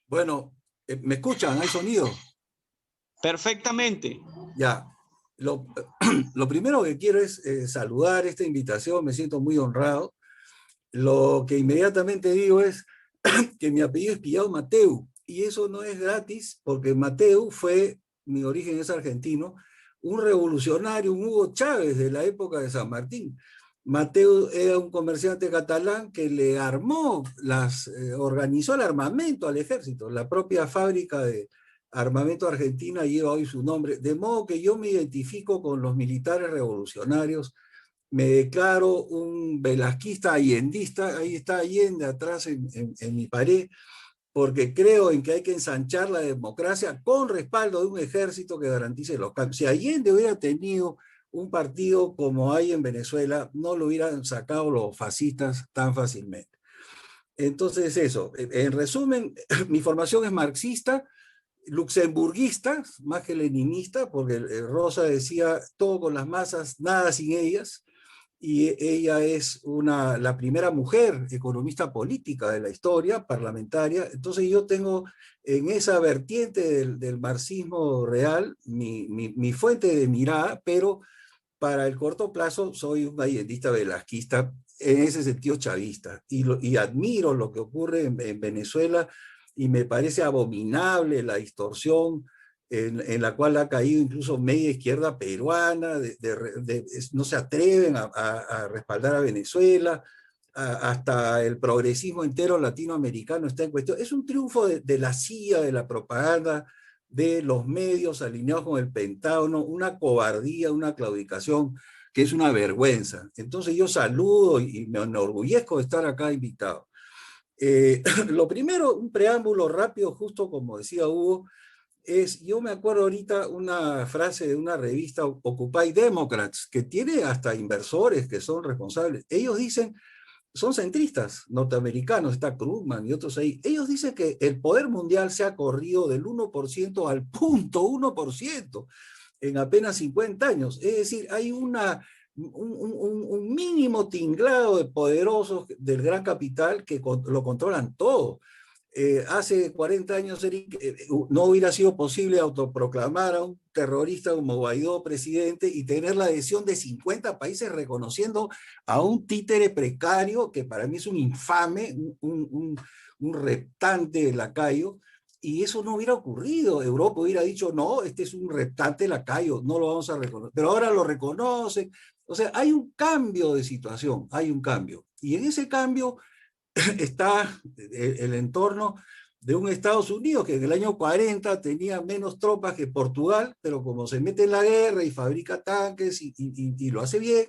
Bueno, ¿me escuchan? ¿Hay sonido? Perfectamente. Ya. Lo, lo primero que quiero es saludar esta invitación, me siento muy honrado. Lo que inmediatamente digo es que mi apellido es Pillado Mateu, y eso no es gratis, porque Mateu fue, mi origen es argentino, un revolucionario, un Hugo Chávez de la época de San Martín. Mateu era un comerciante catalán que le armó, organizó el armamento al ejército. La propia fábrica de armamento argentina lleva hoy su nombre, de modo que yo me identifico con los militares revolucionarios, me declaro un velasquista allendista, ahí está Allende atrás en mi pared, porque creo en que hay que ensanchar la democracia con respaldo de un ejército que garantice los cambios. Si Allende hubiera tenido un partido como hay en Venezuela, no lo hubieran sacado los fascistas tan fácilmente. Entonces eso, en resumen, mi formación es marxista, luxemburguista, más que leninista, porque Rosa decía todo con las masas, nada sin ellas, y ella es la primera mujer economista política de la historia parlamentaria. Entonces yo tengo en esa vertiente del marxismo real mi fuente de mirada, pero para el corto plazo soy un allendista velasquista, en ese sentido chavista, y admiro lo que ocurre en Venezuela, y me parece abominable la distorsión en la cual ha caído incluso media izquierda peruana, no se atreven a respaldar a Venezuela, hasta el progresismo entero latinoamericano está en cuestión. Es un triunfo de la CIA, de la propaganda, de los medios alineados con el Pentágono, una cobardía, una claudicación que es una vergüenza. Entonces yo saludo y me enorgullezco de estar acá invitado. Lo primero, un preámbulo rápido, justo como decía Hugo, yo me acuerdo ahorita una frase de una revista, Occupy Democrats, que tiene hasta inversores que son responsables. Ellos dicen, son centristas norteamericanos, está Krugman y otros ahí. Ellos dicen que el poder mundial se ha corrido del 1% al 0.1% en apenas 50 años. Es decir, hay un mínimo tinglado de poderosos del gran capital que lo controlan todo. Hace 40 años, Eric, no hubiera sido posible autoproclamar a un terrorista como Guaidó presidente y tener la adhesión de 50 países reconociendo a un títere precario que para mí es un infame, un reptante lacayo, y eso no hubiera ocurrido. Europa hubiera dicho, no, este es un reptante lacayo, no lo vamos a reconocer, pero ahora lo reconocen. O sea, hay un cambio de situación, hay un cambio. Y en ese cambio está el entorno de un Estados Unidos que en el año 40 tenía menos tropas que Portugal, pero como se mete en la guerra y fabrica tanques y lo hace bien,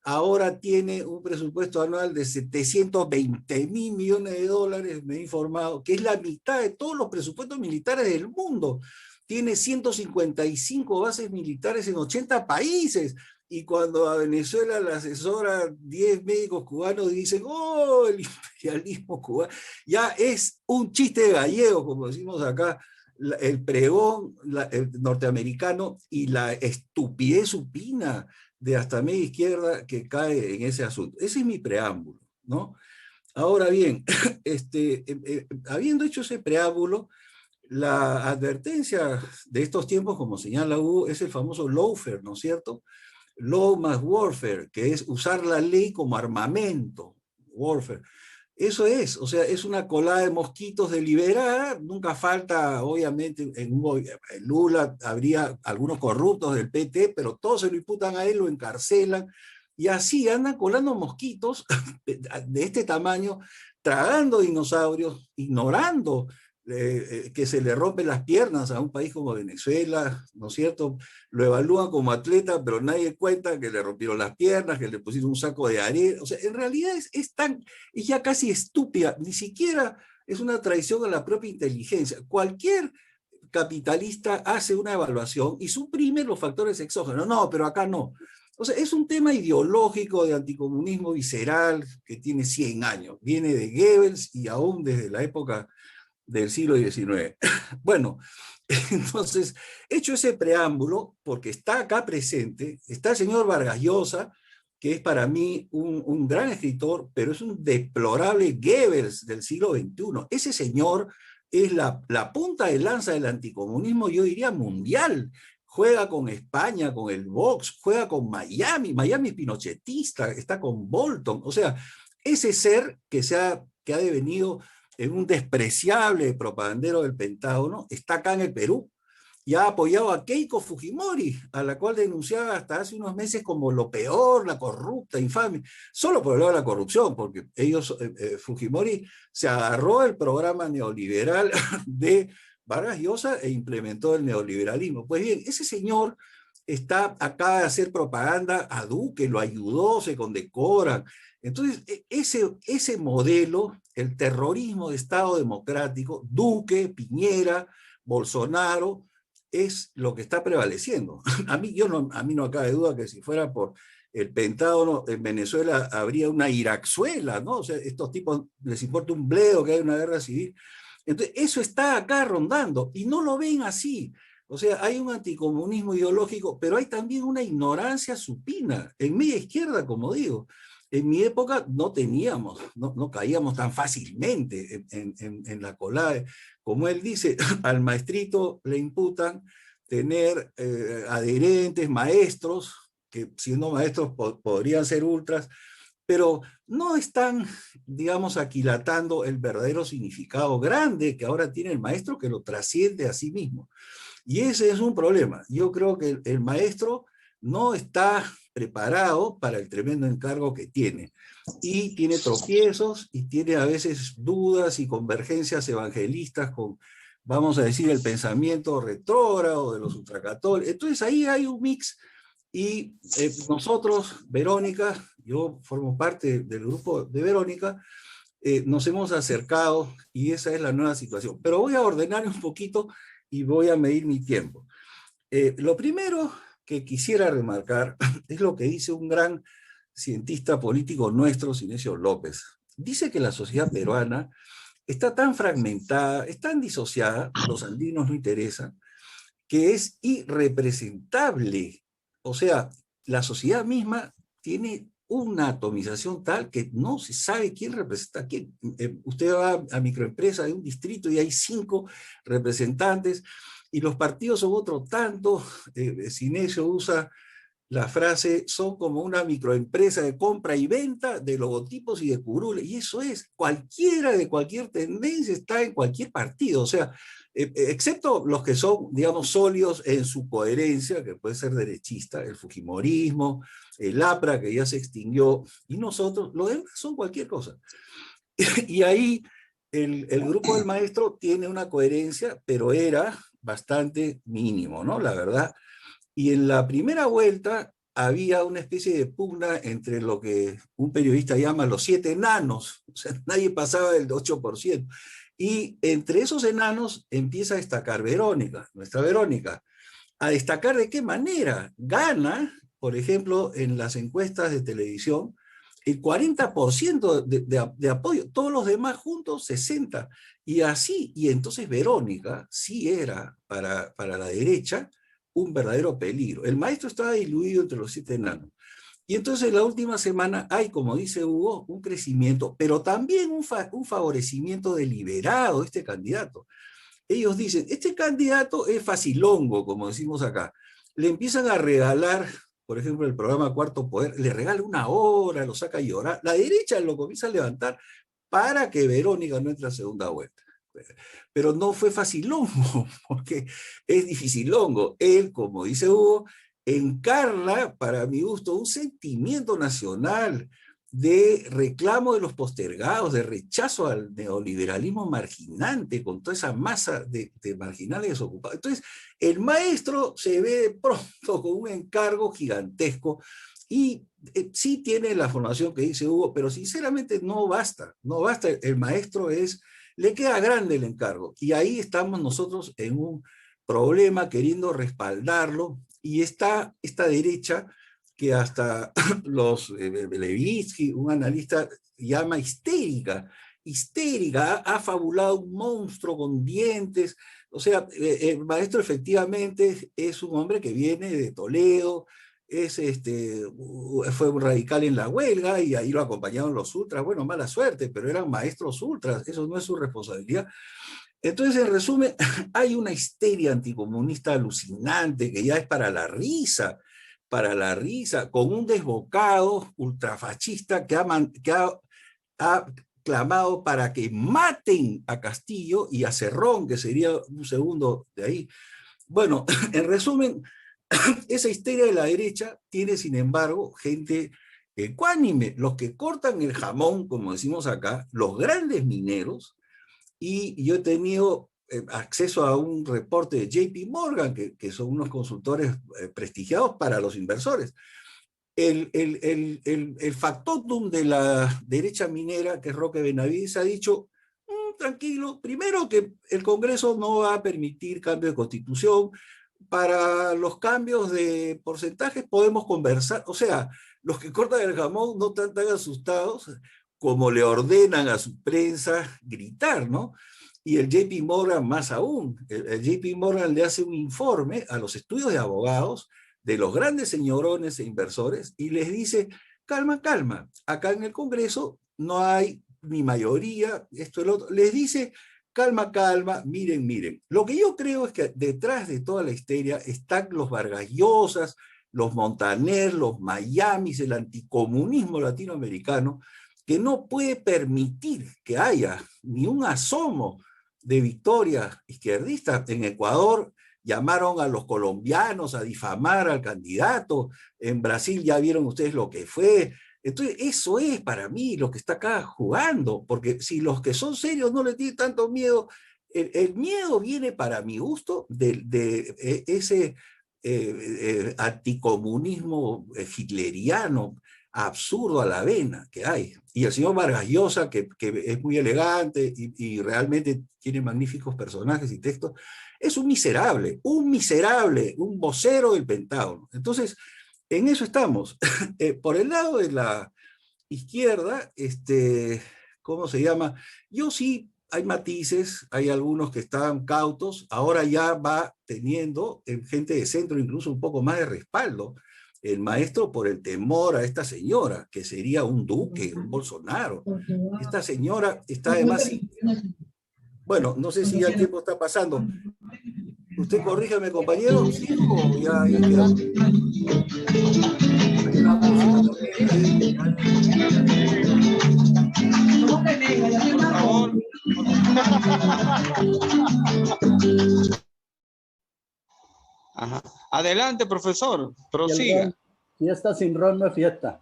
ahora tiene un presupuesto anual de 720 mil millones de dólares, me he informado, que es la mitad de todos los presupuestos militares del mundo. Tiene 155 bases militares en 80 países. Y cuando a Venezuela le asesora 10 médicos cubanos y dicen, oh, el imperialismo cubano, ya es un chiste gallego, como decimos acá, el pregón el norteamericano y la estupidez supina de hasta media izquierda que cae en ese asunto. Ese es mi preámbulo, ¿no? Ahora bien, habiendo hecho ese preámbulo, la advertencia de estos tiempos, como señala Hugo, es el famoso lawfare, ¿no es cierto? Law más warfare, que es usar la ley como armamento, warfare. Eso es, o sea, es una colada de mosquitos deliberada, nunca falta, obviamente, en Lula habría algunos corruptos del PT, pero todos se lo imputan a él, lo encarcelan, y así andan colando mosquitos de este tamaño, tragando dinosaurios, ignorando que se le rompen las piernas a un país como Venezuela, ¿no es cierto? Lo evalúan como atleta, pero nadie cuenta que le rompieron las piernas, que le pusieron un saco de arena. O sea, en realidad es ya casi estúpida, ni siquiera es una traición a la propia inteligencia. Cualquier capitalista hace una evaluación y suprime los factores exógenos. No, pero acá no. O sea, es un tema ideológico de anticomunismo visceral que tiene 100 años. Viene de Goebbels y aún desde la época del siglo XIX. Bueno, entonces, hecho ese preámbulo, porque está acá presente, está el señor Vargas Llosa, que es para mí un gran escritor, pero es un deplorable Goebbels del siglo XXI. Ese señor es la punta de lanza del anticomunismo, yo diría mundial. Juega con España, con el Vox, juega con Miami. Miami es pinochetista, está con Bolton. O sea, ese ser que ha devenido en un despreciable propagandero del Pentágono está acá en el Perú y ha apoyado a Keiko Fujimori, a la cual denunciaba hasta hace unos meses como lo peor, la corrupta, infame, solo por el lado de la corrupción, porque Fujimori se agarró el programa neoliberal de Vargas Llosa e implementó el neoliberalismo. Pues bien, ese señor acaba de hacer propaganda a Duque, lo ayudó, se condecoran. Entonces, ese modelo, el terrorismo de Estado democrático, Duque, Piñera, Bolsonaro, es lo que está prevaleciendo. A mí no cabe duda que si fuera por el Pentágono, en Venezuela habría una Iraxuela, ¿no? O sea, estos tipos les importa un bledo que hay una guerra civil. Entonces, eso está acá rondando y no lo ven así. O sea, hay un anticomunismo ideológico, pero hay también una ignorancia supina, en media izquierda, como digo. En mi época no teníamos, no caíamos tan fácilmente en la colada. Como él dice, al maestrito le imputan tener adherentes, maestros, que siendo maestros podrían ser ultras, pero no están, digamos, aquilatando el verdadero significado grande que ahora tiene el maestro, que lo trasciende a sí mismo. Y ese es un problema. Yo creo que el maestro no está preparado para el tremendo encargo que tiene. Y tiene tropiezos y tiene a veces dudas y convergencias evangelistas con, vamos a decir, el pensamiento retrógrado de los ultracatólicos. Entonces ahí hay un mix y nosotros, Verónica, yo formo parte del grupo de Verónica, nos hemos acercado y esa es la nueva situación. Pero voy a ordenar un poquito y voy a medir mi tiempo. Lo primero que quisiera remarcar es lo que dice un gran cientista político nuestro, Sinesio López. Dice que la sociedad peruana está tan fragmentada, es tan disociada, los andinos no interesan, que es irrepresentable. O sea, la sociedad misma tiene una atomización tal que no se sabe quién representa a quién. Usted va a microempresa de un distrito y hay 5 representantes y los partidos son otro tanto. Sinesio usa la frase, son como una microempresa de compra y venta de logotipos y de curules, y eso es, cualquiera de cualquier tendencia está en cualquier partido, o sea, excepto los que son, digamos, sólidos en su coherencia, que puede ser derechista, el fujimorismo, el APRA, que ya se extinguió, y nosotros, los demás son cualquier cosa. Y ahí el grupo del maestro tiene una coherencia, pero era bastante mínimo, ¿no? La verdad. Y en la primera vuelta había una especie de pugna entre lo que un periodista llama los 7 enanos, o sea, nadie pasaba del 8%. Y entre esos enanos empieza a destacar Verónica, nuestra Verónica. ¿A destacar de qué manera? Gana, por ejemplo, en las encuestas de televisión, el 40% de apoyo, todos los demás juntos 60%. Y así, y entonces Verónica sí era para la derecha un verdadero peligro. El maestro estaba diluido entre los 7 enanos. Y entonces en la última semana hay, como dice Hugo, un crecimiento, pero también un favorecimiento deliberado de este candidato. Ellos dicen, este candidato es facilongo, como decimos acá. Le empiezan a regalar, por ejemplo, el programa Cuarto Poder, le regala 1 hora, lo saca a llorar. La derecha lo comienza a levantar para que Verónica no entre a segunda vuelta. Pero no fue facilongo, porque es dificilongo. Él, como dice Hugo, encarna, para mi gusto, un sentimiento nacional de reclamo de los postergados, de rechazo al neoliberalismo marginante, con toda esa masa de marginales desocupados. Entonces, el maestro se ve pronto con un encargo gigantesco y sí tiene la formación que dice Hugo, pero sinceramente no basta, no basta. El maestro le queda grande el encargo y ahí estamos nosotros en un problema queriendo respaldarlo y está esta derecha que hasta los Levitsky, un analista, llama histérica, ha fabulado un monstruo con dientes. O sea, el maestro efectivamente es un hombre que viene de Toledo, fue un radical en la huelga y ahí lo acompañaron los ultras. Bueno, mala suerte, pero eran maestros ultras, eso no es su responsabilidad. Entonces, en resumen, hay una histeria anticomunista alucinante que ya es para la risa, con un desbocado ultrafascista ha clamado para que maten a Castillo y a Cerrón, que sería un segundo de ahí. Bueno, en resumen, esa histeria de la derecha tiene, sin embargo, gente ecuánime, los que cortan el jamón, como decimos acá, los grandes mineros, y yo he tenido acceso a un reporte de JP Morgan, que son unos consultores prestigiados para los inversores. El factotum de la derecha minera, que es Roque Benavides, ha dicho, tranquilo, primero que el Congreso no va a permitir cambio de constitución, para los cambios de porcentajes podemos conversar, o sea, los que cortan el jamón no están tan asustados como le ordenan a su prensa gritar, ¿no? Y el JP Morgan más aún, el JP Morgan le hace un informe a los estudios de abogados de los grandes señorones e inversores y les dice, calma, calma, acá en el Congreso no hay ni mayoría, esto, el otro, les dice, calma, calma, miren, miren. Lo que yo creo es que detrás de toda la histeria están los Vargas Llosas, los Montaner, los Miamis, el anticomunismo latinoamericano, que no puede permitir que haya ni un asomo de victoria izquierdista. En Ecuador llamaron a los colombianos a difamar al candidato, en Brasil ya vieron ustedes lo que fue. Entonces, eso es para mí lo que está acá jugando, porque si los que son serios no le tienen tanto miedo, el miedo viene, para mi gusto, de ese anticomunismo hitleriano, absurdo a la vena que hay. Y el señor Vargas Llosa, que es muy elegante y realmente tiene magníficos personajes y textos, es un miserable, un vocero del Pentágono. Entonces, en eso estamos. Por el lado de la izquierda, ¿cómo se llama? Yo sí, hay matices, hay algunos que están cautos, ahora ya va teniendo gente de centro incluso un poco más de respaldo el maestro por el temor a esta señora, que sería un Duque, un Bolsonaro. Esta señora está además... Bueno, no sé si ya el tiempo está pasando. Usted corríjame, compañero, ¿sí o ya quedó? Hay una música también. Por favor. Ajá. Adelante, profesor, prosiga. Fiesta sin ron no es fiesta.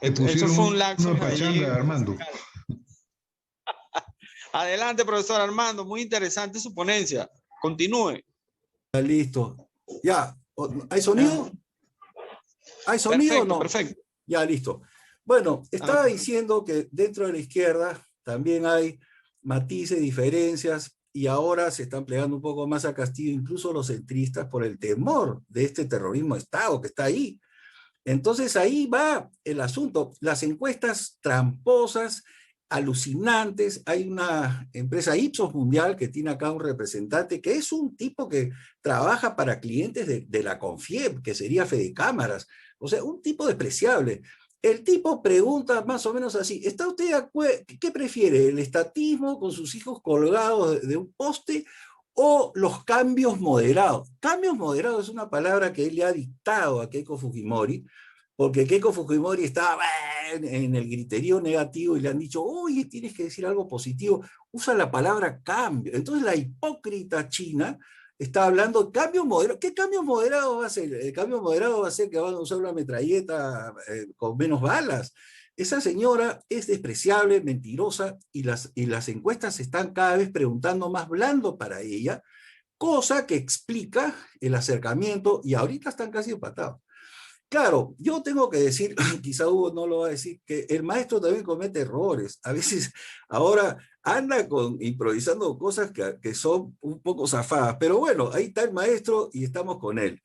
Eso fue un laxo. Una pachanga, Armando. Adelante, profesor Armando, muy interesante su ponencia. Continúe. Listo. Ya, ¿hay sonido? ¿Hay sonido o no? Perfecto. Ya, listo. Bueno, estaba diciendo que dentro de la izquierda también hay matices, diferencias, y ahora se están plegando un poco más a Castillo, incluso los centristas, por el temor de este terrorismo de Estado que está ahí. Entonces ahí va el asunto. Las encuestas tramposas, alucinantes. Hay una empresa Ipsos Mundial que tiene acá un representante que es un tipo que trabaja para clientes de la Confiep, que sería Fede Cámaras. O sea, un tipo despreciable. El tipo pregunta más o menos así, ¿está usted de acuerdo? ¿Qué prefiere? ¿El estatismo con sus hijos colgados de un poste o los cambios moderados? Cambios moderados es una palabra que él le ha dictado a Keiko Fujimori, porque Keiko Fujimori estaba en el griterío negativo y le han dicho, oye, tienes que decir algo positivo, usa la palabra cambio. Entonces la hipócrita china está hablando de cambio moderado. ¿Qué cambio moderado va a ser? El cambio moderado va a ser que van a usar una metralleta con menos balas. Esa señora es despreciable, mentirosa, y las encuestas están cada vez preguntando más blando para ella, cosa que explica el acercamiento, y ahorita están casi empatados. Claro, yo tengo que decir, quizá Hugo no lo va a decir, que el maestro también comete errores. A veces ahora anda improvisando cosas que son un poco zafadas, pero bueno, ahí está el maestro y estamos con él.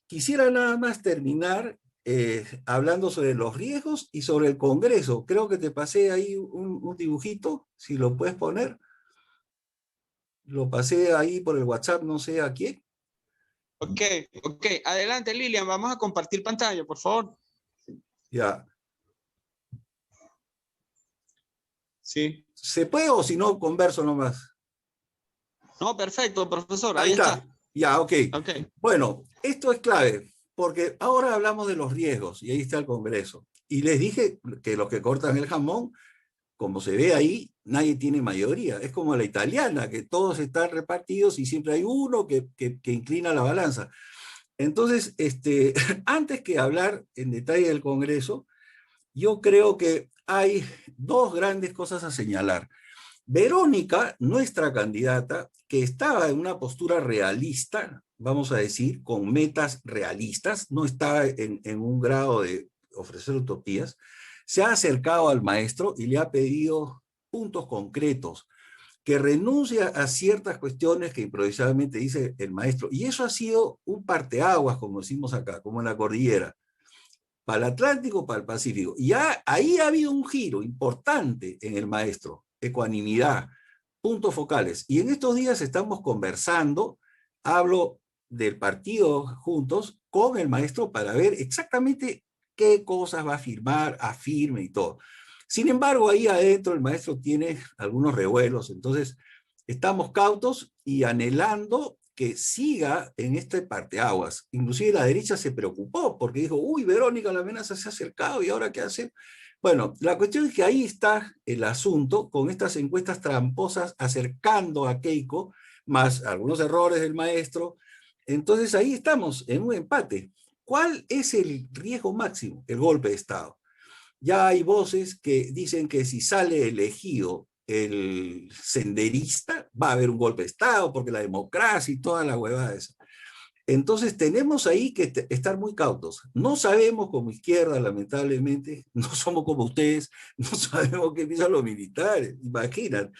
Quisiera nada más terminar hablando sobre los riesgos y sobre el Congreso. Creo que te pasé ahí un dibujito, si lo puedes poner. Lo pasé ahí por el WhatsApp, no sé a quién. Ok. Adelante, Lilian, vamos a compartir pantalla, por favor. Ya. Sí. ¿Se puede o si no converso nomás? No, perfecto, profesor. Ahí Ahí está. está. Ya, ok. Ok. Bueno, esto es clave, porque ahora hablamos de los riesgos, y ahí está el Congreso. Y les dije que los que cortan el jamón, como se ve ahí, nadie tiene mayoría. Es como la italiana, que todos están repartidos y siempre hay uno que inclina la balanza. Entonces, antes que hablar en detalle del Congreso, yo creo que hay dos grandes cosas a señalar. Verónica, nuestra candidata, que estaba en una postura realista, vamos a decir, con metas realistas, no está en un grado de ofrecer utopías, se ha acercado al maestro y le ha pedido puntos concretos, que renuncia a ciertas cuestiones que improvisadamente dice el maestro. Y eso ha sido un parteaguas, como decimos acá, como en la cordillera, para el Atlántico, para el Pacífico. Y ya, ahí ha habido un giro importante en el maestro, ecuanimidad, puntos focales. Y en estos días estamos conversando, hablo del partido juntos con el maestro para ver exactamente qué cosas va a firmar, afirme y todo. Sin embargo, ahí adentro el maestro tiene algunos revuelos, entonces estamos cautos y anhelando que siga en este parteaguas. Inclusive la derecha se preocupó porque dijo, uy, Verónica, la amenaza se ha acercado y ahora qué hace. Bueno, la cuestión es que ahí está el asunto con estas encuestas tramposas acercando a Keiko, más algunos errores del maestro. Entonces ahí estamos en un empate. ¿Cuál es el riesgo máximo? El golpe de Estado. Ya hay voces que dicen que si sale elegido el senderista, va a haber un golpe de Estado, porque la democracia y toda la huevada esa. Entonces tenemos ahí que estar muy cautos. No sabemos como izquierda, lamentablemente, no somos como ustedes, no sabemos qué piensan los militares, imaginan.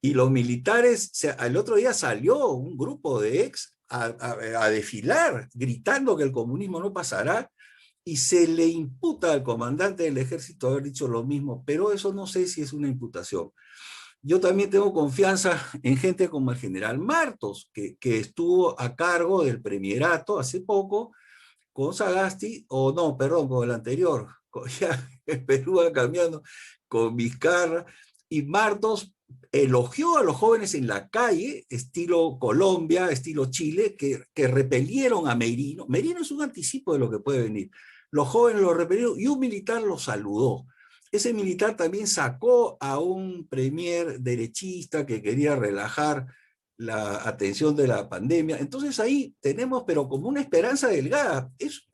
Y los militares, el otro día salió un grupo de ex a desfilar, gritando que el comunismo no pasará, y se le imputa al comandante del ejército haber dicho lo mismo, pero eso no sé si es una imputación. Yo también tengo confianza en gente como el general Martos, que estuvo a cargo del premierato hace poco con Sagasti, o no, perdón, con el anterior, ya en Perú va cambiando, con Vizcarra, y Martos elogió a los jóvenes en la calle, estilo Colombia, estilo Chile, que repelieron a Merino. Merino es un anticipo de lo que puede venir. Los jóvenes lo repelieron y un militar lo saludó. Ese militar también sacó a un premier derechista que quería relajar la atención de la pandemia. Entonces ahí tenemos, pero como una esperanza delgada. Es,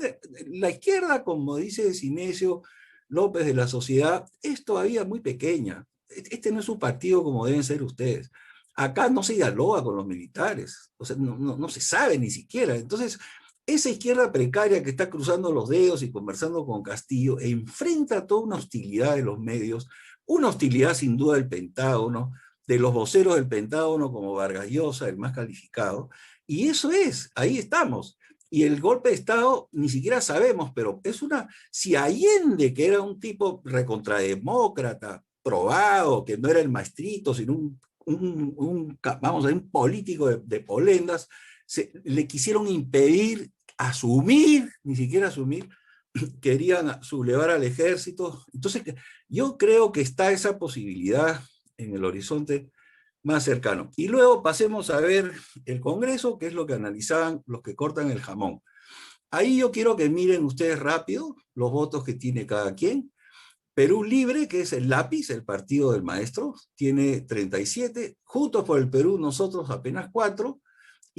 la izquierda, como dice Sinesio López de la Sociedad, es todavía muy pequeña. Este no es un partido como deben ser ustedes. Acá no se dialoga con los militares, o sea, no se sabe ni siquiera. Entonces, esa izquierda precaria que está cruzando los dedos y conversando con Castillo enfrenta toda una hostilidad de los medios, una hostilidad sin duda del Pentágono, de los voceros del Pentágono como Vargas Llosa, el más calificado, y eso es, ahí estamos. Y el golpe de Estado ni siquiera sabemos, pero es una, si Allende, que era un tipo recontrademócrata, probado, que no era el maestrito, sino vamos a decir, un político de polendas, le quisieron impedir asumir, ni siquiera asumir, querían sublevar al ejército. Entonces, yo creo que está esa posibilidad en el horizonte más cercano. Y luego pasemos a ver el Congreso, que es lo que analizaban los que cortan el jamón. Ahí yo quiero que miren ustedes rápido los votos que tiene cada quien. Perú Libre, que es el lápiz, el partido del maestro, tiene 37. Juntos por el Perú, nosotros apenas 4.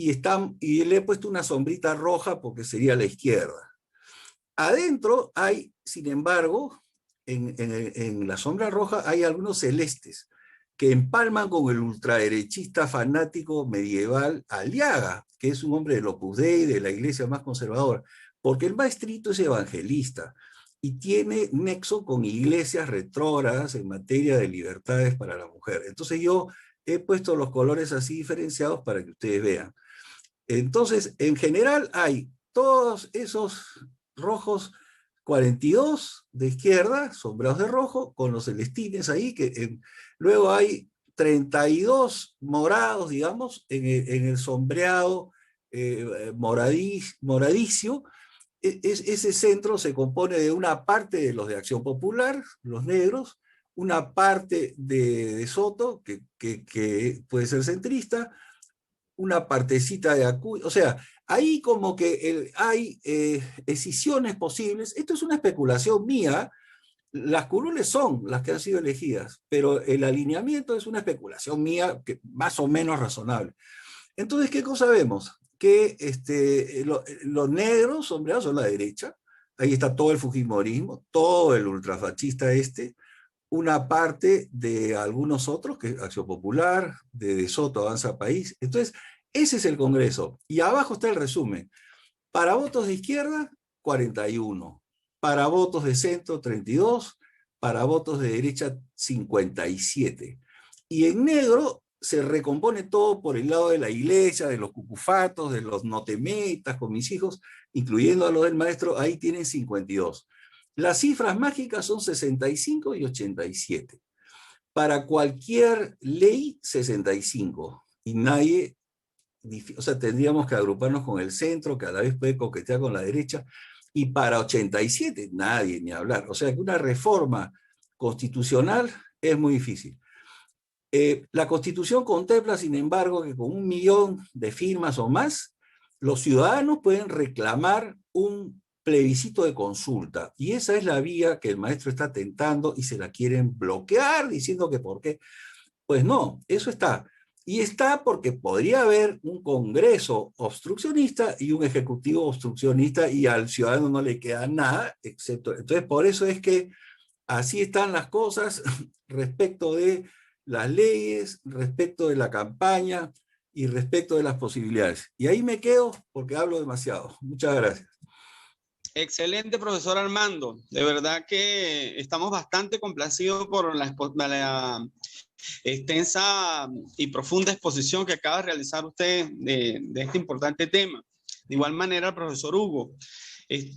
Y le he puesto una sombrita roja porque sería la izquierda. Adentro hay, sin embargo, en la sombra roja hay algunos celestes que empalman con el ultraderechista fanático medieval Aliaga, que es un hombre del Opus Dei, de la iglesia más conservadora, porque el maestrito es evangelista y tiene nexo con iglesias retrógradas en materia de libertades para la mujer. Entonces yo he puesto los colores así diferenciados para que ustedes vean. Entonces, en general hay todos esos rojos 42 de izquierda, sombreados de rojo, con los celestines ahí, luego hay 32 morados, digamos, en el sombreado moradicio. Ese centro se compone de una parte de los de Acción Popular, los negros, una parte de Soto, que puede ser centrista, una partecita de Acuña, o sea, ahí como que hay escisiones posibles. Esto es una especulación mía. Las curules son las que han sido elegidas, pero el alineamiento es una especulación mía que más o menos razonable. Entonces, ¿qué cosa vemos? Que los negros sombreados son la derecha, ahí está todo el fujimorismo, todo el ultrafascista una parte de algunos otros, que es Acción Popular, de Soto Avanza País. Entonces, ese es el Congreso. Y abajo está el resumen. Para votos de izquierda, 41. Para votos de centro, 32. Para votos de derecha, 57. Y en negro se recompone todo por el lado de la iglesia, de los cucufatos, de los no te metas con mis hijos, incluyendo a los del maestro, ahí tienen 52. Las cifras mágicas son 65 y 87. Para cualquier ley, 65. Y nadie, o sea, tendríamos que agruparnos con el centro, que a la vez puede coquetear con la derecha. Y para 87, nadie, ni hablar. O sea, que una reforma constitucional es muy difícil. La Constitución contempla, sin embargo, que con 1 millón de firmas o más, los ciudadanos pueden reclamar un plebiscito de consulta. Y esa es la vía que el maestro está tentando y se la quieren bloquear, diciendo que por qué. Pues no, eso está. Y está porque podría haber un Congreso obstruccionista y un Ejecutivo obstruccionista y al ciudadano no le queda nada, excepto... Entonces, por eso es que así están las cosas respecto de las leyes, respecto de la campaña y respecto de las posibilidades. Y ahí me quedo porque hablo demasiado. Muchas gracias. Excelente, profesor Armando. De verdad que estamos bastante complacidos por la extensa y profunda exposición que acaba de realizar usted de este importante tema. De igual manera, el profesor Hugo. Les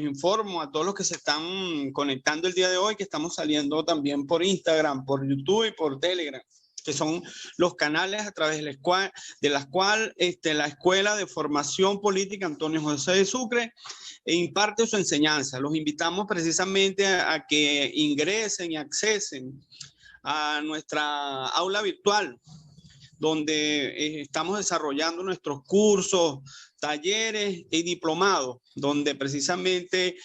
informo a todos los que se están conectando el día de hoy que estamos saliendo también por Instagram, por YouTube y por Telegram, que son los canales a través de las cuales la Escuela de Formación Política Antonio José de Sucre imparte su enseñanza. Los invitamos precisamente a que ingresen y accesen a nuestra aula virtual, donde estamos desarrollando nuestros cursos, talleres y diplomados, donde precisamente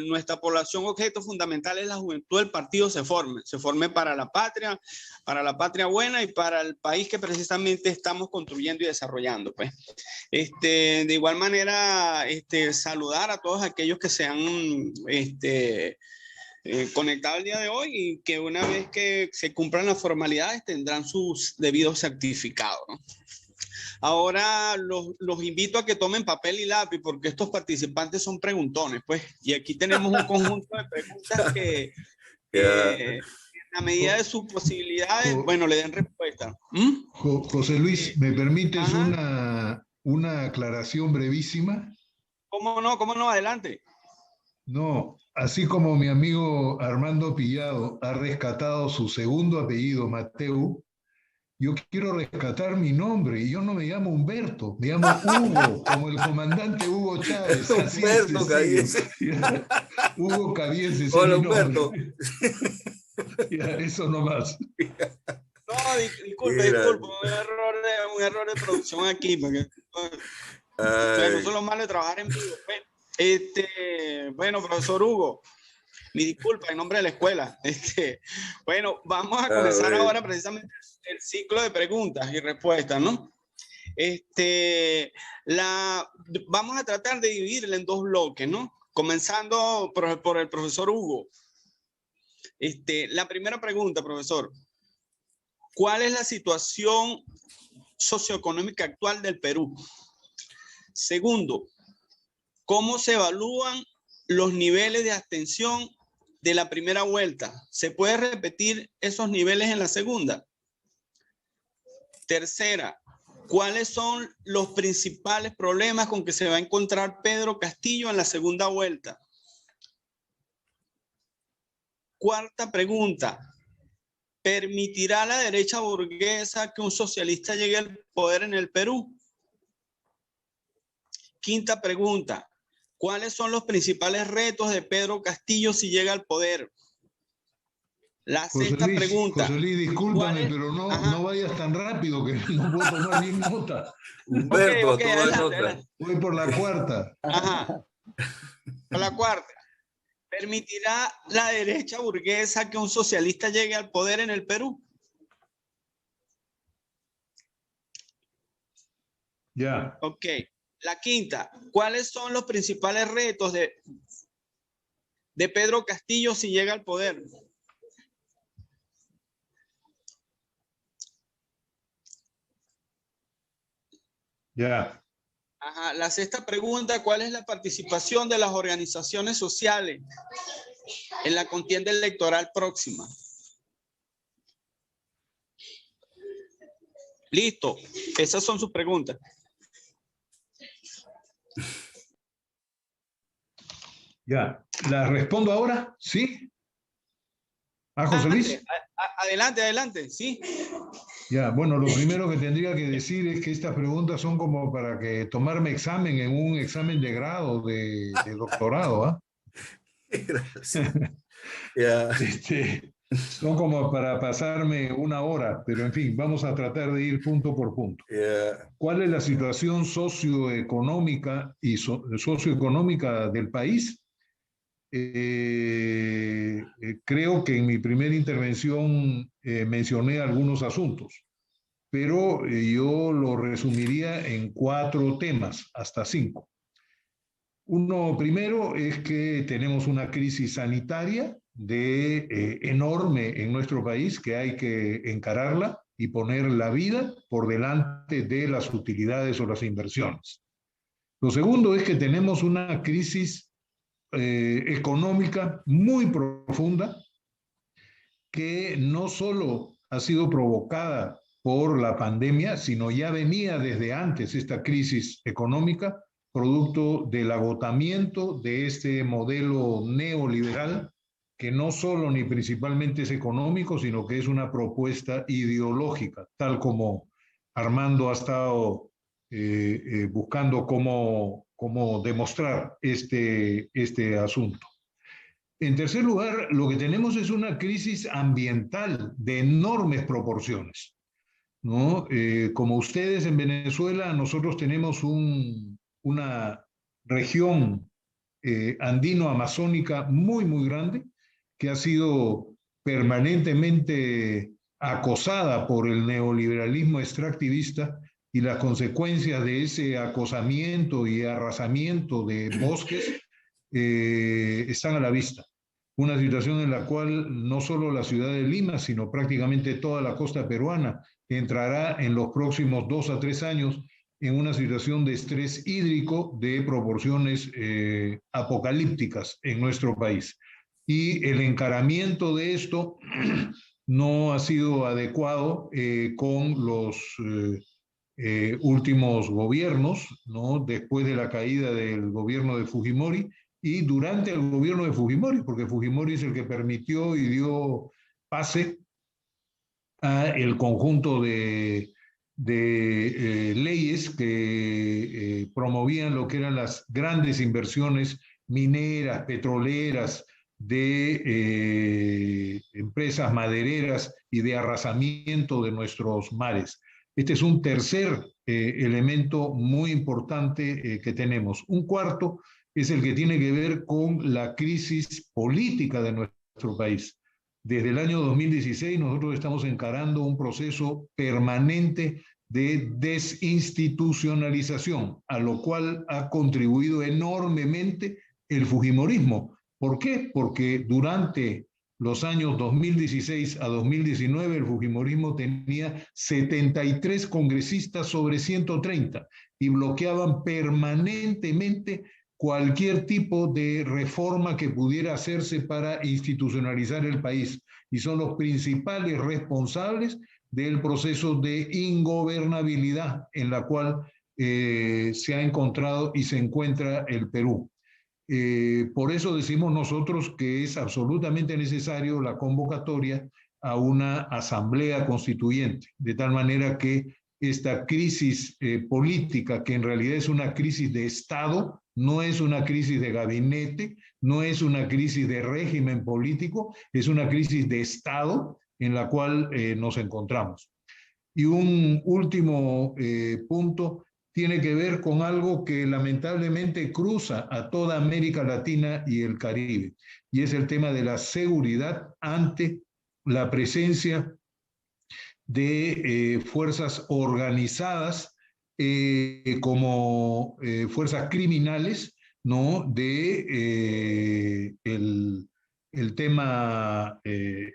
nuestra población objeto fundamental es la juventud del partido se forme para la patria buena y para el país que precisamente estamos construyendo y desarrollando. Pues. De igual manera, saludar a todos aquellos que se han conectado el día de hoy y que una vez que se cumplan las formalidades tendrán sus debidos certificados, ¿no? Ahora los invito a que tomen papel y lápiz porque estos participantes son preguntones, pues, y aquí tenemos un conjunto de preguntas que en la medida de sus posibilidades, bueno, le den respuesta. José Luis, ¿me permites una aclaración brevísima? ¿Cómo no? Adelante. No, así como mi amigo Armando Pillado ha rescatado su segundo apellido, Mateu, yo quiero rescatar mi nombre, y yo no me llamo Humberto, me llamo Hugo, como el comandante Hugo Chávez. Humberto Cabiese. Hugo Cabiese. Hola, Humberto. Ya, eso nomás. No, disculpe, un error de producción aquí, porque no son lo malo de trabajar en vivo. Bueno, profesor Hugo, mi disculpa en nombre de la escuela. Bueno, vamos a comenzar ahora precisamente el ciclo de preguntas y respuestas, ¿no? Vamos a tratar de dividirla en dos bloques, ¿no? Comenzando por el profesor Hugo. La primera pregunta, profesor. ¿Cuál es la situación socioeconómica actual del Perú? Segundo, ¿cómo se evalúan los niveles de abstención de la primera vuelta? ¿Se puede repetir esos niveles en la segunda? Tercera, ¿cuáles son los principales problemas con que se va a encontrar Pedro Castillo en la segunda vuelta? Cuarta pregunta, ¿permitirá la derecha burguesa que un socialista llegue al poder en el Perú? Quinta pregunta, ¿cuáles son los principales retos de Pedro Castillo si llega al poder? La sexta pregunta. José Luis, discúlpame, pero no vayas tan rápido que no puedo tomar bien nota. Humberto, toma adelante, nota. adelante. Voy por la cuarta. Ajá. Por la cuarta. ¿Permitirá la derecha burguesa que un socialista llegue al poder en el Perú? Ya. Ok. La quinta. ¿Cuáles son los principales retos de Pedro Castillo si llega al poder? Ya. Ajá. La sexta pregunta, ¿cuál es la participación de las organizaciones sociales en la contienda electoral próxima? Listo. Esas son sus preguntas. Ya. ¿Las respondo ahora? ¿Sí? ¿Ah, José Luis? Adelante, adelante, sí. Ya, bueno, lo primero que tendría que decir es que estas preguntas son como para que tomarme examen en un examen de grado de doctorado, ¿ah? Ya. Son como para pasarme una hora, pero en fin, vamos a tratar de ir punto por punto. ¿Cuál es la situación socioeconómica y socioeconómica del país? Creo que en mi primera intervención mencioné algunos asuntos, pero yo lo resumiría en 4 temas, hasta 5. Uno primero es que tenemos una crisis sanitaria enorme en nuestro país, que hay que encararla y poner la vida por delante de las utilidades o las inversiones. Lo segundo es que tenemos una crisis económica muy profunda que no solo ha sido provocada por la pandemia, sino ya venía desde antes esta crisis económica, producto del agotamiento de este modelo neoliberal, que no solo ni principalmente es económico, sino que es una propuesta ideológica, tal como Armando ha estado buscando cómo demostrar este asunto. En tercer lugar, lo que tenemos es una crisis ambiental de enormes proporciones, ¿no? Como ustedes en Venezuela, nosotros tenemos una región andino-amazónica muy, muy grande, que ha sido permanentemente acosada por el neoliberalismo extractivista, y las consecuencias de ese acosamiento y arrasamiento de bosques están a la vista. Una situación en la cual no solo la ciudad de Lima, sino prácticamente toda la costa peruana entrará en los próximos 2 a 3 años en una situación de estrés hídrico de proporciones apocalípticas en nuestro país. Y el encaramiento de esto no ha sido adecuado con los últimos gobiernos, ¿no? Después de la caída del gobierno de Fujimori y durante el gobierno de Fujimori, porque Fujimori es el que permitió y dio pase a el conjunto de leyes que promovían lo que eran las grandes inversiones mineras, petroleras, de empresas madereras y de arrasamiento de nuestros mares. Este es un tercer elemento muy importante que tenemos. Un cuarto es el que tiene que ver con la crisis política de nuestro país. Desde el año 2016 nosotros estamos encarando un proceso permanente de desinstitucionalización, a lo cual ha contribuido enormemente el fujimorismo. ¿Por qué? Porque durante los años 2016 a 2019 el fujimorismo tenía 73 congresistas sobre 130 y bloqueaban permanentemente cualquier tipo de reforma que pudiera hacerse para institucionalizar el país, y son los principales responsables del proceso de ingobernabilidad en la cual se ha encontrado y se encuentra el Perú. Por eso decimos nosotros que es absolutamente necesario la convocatoria a una asamblea constituyente, de tal manera que esta crisis política, que en realidad es una crisis de Estado, no es una crisis de gabinete, no es una crisis de régimen político, es una crisis de Estado en la cual nos encontramos. Y un último punto tiene que ver con algo que lamentablemente cruza a toda América Latina y el Caribe, y es el tema de la seguridad ante la presencia de fuerzas organizadas como fuerzas criminales, ¿no? De el tema,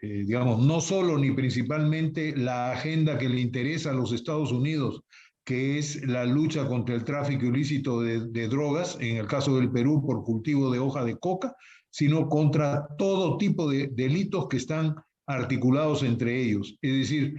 digamos, no solo ni principalmente la agenda que le interesa a los Estados Unidos, que es la lucha contra el tráfico ilícito de drogas, en el caso del Perú por cultivo de hoja de coca, sino contra todo tipo de delitos que están articulados entre ellos. Es decir,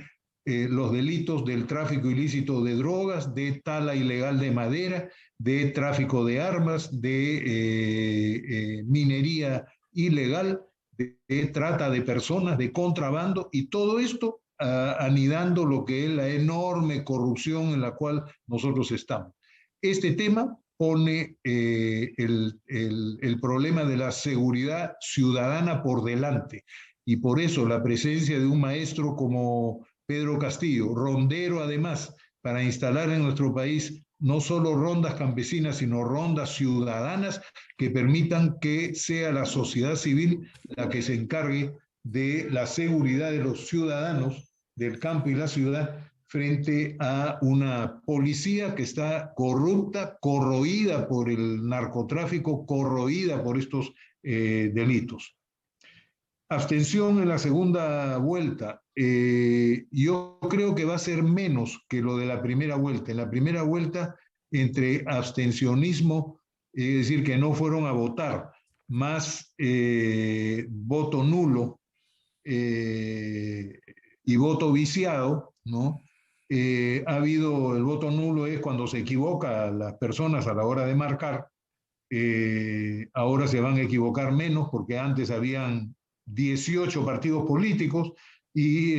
los delitos del tráfico ilícito de drogas, de tala ilegal de madera, de tráfico de armas, de minería ilegal, de trata de personas, de contrabando, y todo esto anidando lo que es la enorme corrupción en la cual nosotros estamos. Este tema pone el problema de la seguridad ciudadana por delante, y por eso la presencia de un maestro como Pedro Castillo, rondero además, para instalar en nuestro país no solo rondas campesinas, sino rondas ciudadanas que permitan que sea la sociedad civil la que se encargue de la seguridad de los ciudadanos del campo y la ciudad frente a una policía que está corrupta, corroída por el narcotráfico, corroída por estos delitos. Abstención en la segunda vuelta. Yo creo que va a ser menos que lo de la primera vuelta. En la primera vuelta, entre abstencionismo, es decir, que no fueron a votar, más voto nulo y voto viciado, ¿no? Ha habido, el voto nulo es cuando se equivoca las personas a la hora de marcar. Ahora se van a equivocar menos porque antes habían 18 partidos políticos y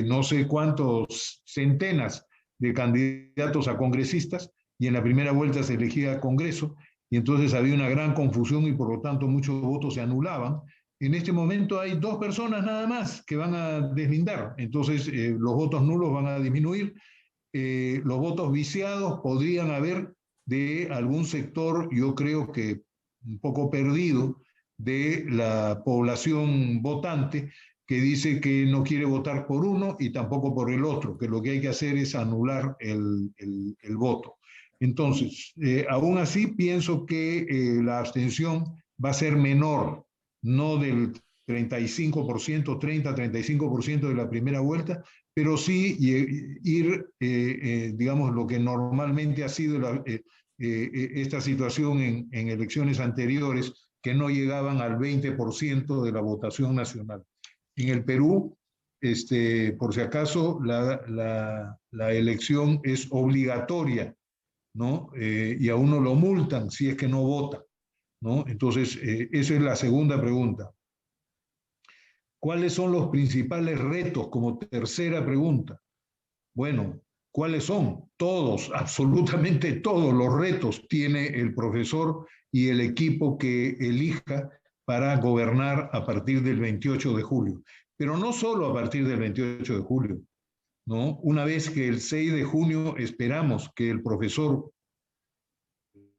no sé cuántos centenas de candidatos a congresistas, y en la primera vuelta se elegía Congreso, y entonces había una gran confusión y por lo tanto muchos votos se anulaban. En este momento hay 2 personas nada más que van a deslindar, entonces los votos nulos van a disminuir, los votos viciados podrían haber de algún sector, yo creo que un poco perdido, de la población votante, que dice que no quiere votar por uno y tampoco por el otro, que lo que hay que hacer es anular el voto. Entonces, aún así pienso que la abstención va a ser menor, no del 35%, 30-35% de la primera vuelta, pero sí ir, digamos, lo que normalmente ha sido esta situación en elecciones anteriores, que no llegaban al 20% de la votación nacional. En el Perú, por si acaso, la elección es obligatoria, ¿no? Y a uno lo multan si es que no vota, ¿no? Entonces, esa es la segunda pregunta. ¿Cuáles son los principales retos como tercera pregunta? Bueno, ¿cuáles son? Todos, absolutamente todos los retos tiene el profesor y el equipo que elija para gobernar a partir del 28 de julio. Pero no solo a partir del 28 de julio, ¿no? Una vez que el 6 de junio esperamos que el profesor,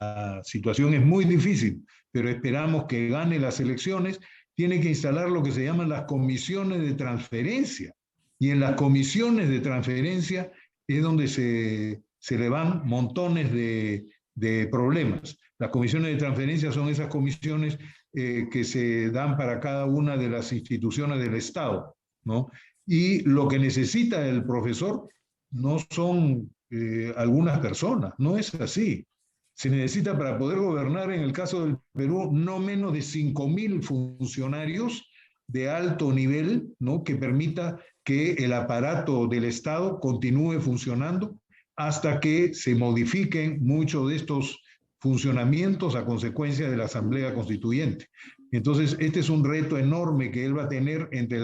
la situación es muy difícil, pero esperamos que gane las elecciones, tiene que instalar lo que se llaman las comisiones de transferencia. Y en las comisiones de transferencia es donde se le van montones de problemas. Las comisiones de transferencia son esas comisiones que se dan para cada una de las instituciones del Estado, ¿no? Y lo que necesita el profesor no son algunas personas, no es así. Se necesita, para poder gobernar en el caso del Perú, no menos de 5.000 funcionarios de alto nivel, ¿no? Que permita que el aparato del Estado continúe funcionando hasta que se modifiquen muchos de estos funcionamientos a consecuencia de la Asamblea Constituyente. Entonces, este es un reto enorme que él va a tener entre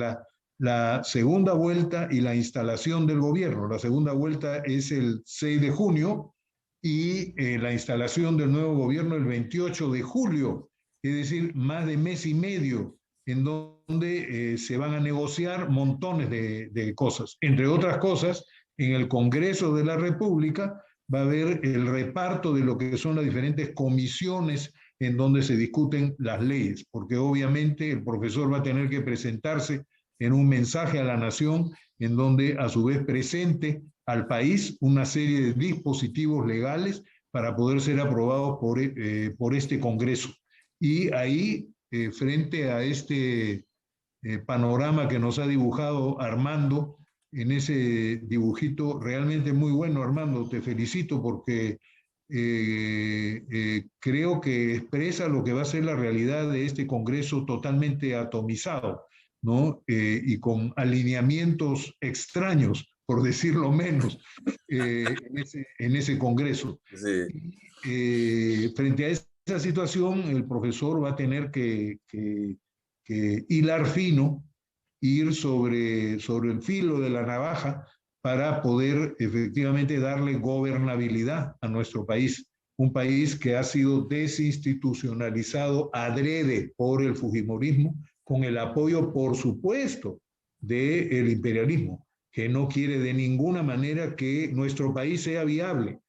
la segunda vuelta y la instalación del gobierno. La segunda vuelta es el 6 de junio y la instalación del nuevo gobierno el 28 de julio, es decir, más de mes y medio, en donde se van a negociar montones de cosas. Entre otras cosas, en el Congreso de la República va a haber el reparto de lo que son las diferentes comisiones en donde se discuten las leyes, porque obviamente el profesor va a tener que presentarse en un mensaje a la nación en donde a su vez presente al país una serie de dispositivos legales para poder ser aprobados por este Congreso. Y ahí, frente a este panorama que nos ha dibujado Armando, en ese dibujito realmente muy bueno, Armando, te felicito porque creo que expresa lo que va a ser la realidad de este Congreso totalmente atomizado, ¿no? Y con alineamientos extraños, por decirlo menos, en ese Congreso. Sí. Frente a esa situación, el profesor va a tener que hilar fino, ir sobre el filo de la navaja para poder efectivamente darle gobernabilidad a nuestro país. Un país que ha sido desinstitucionalizado adrede por el fujimorismo, con el apoyo, por supuesto, del imperialismo, que no quiere de ninguna manera que nuestro país sea viable.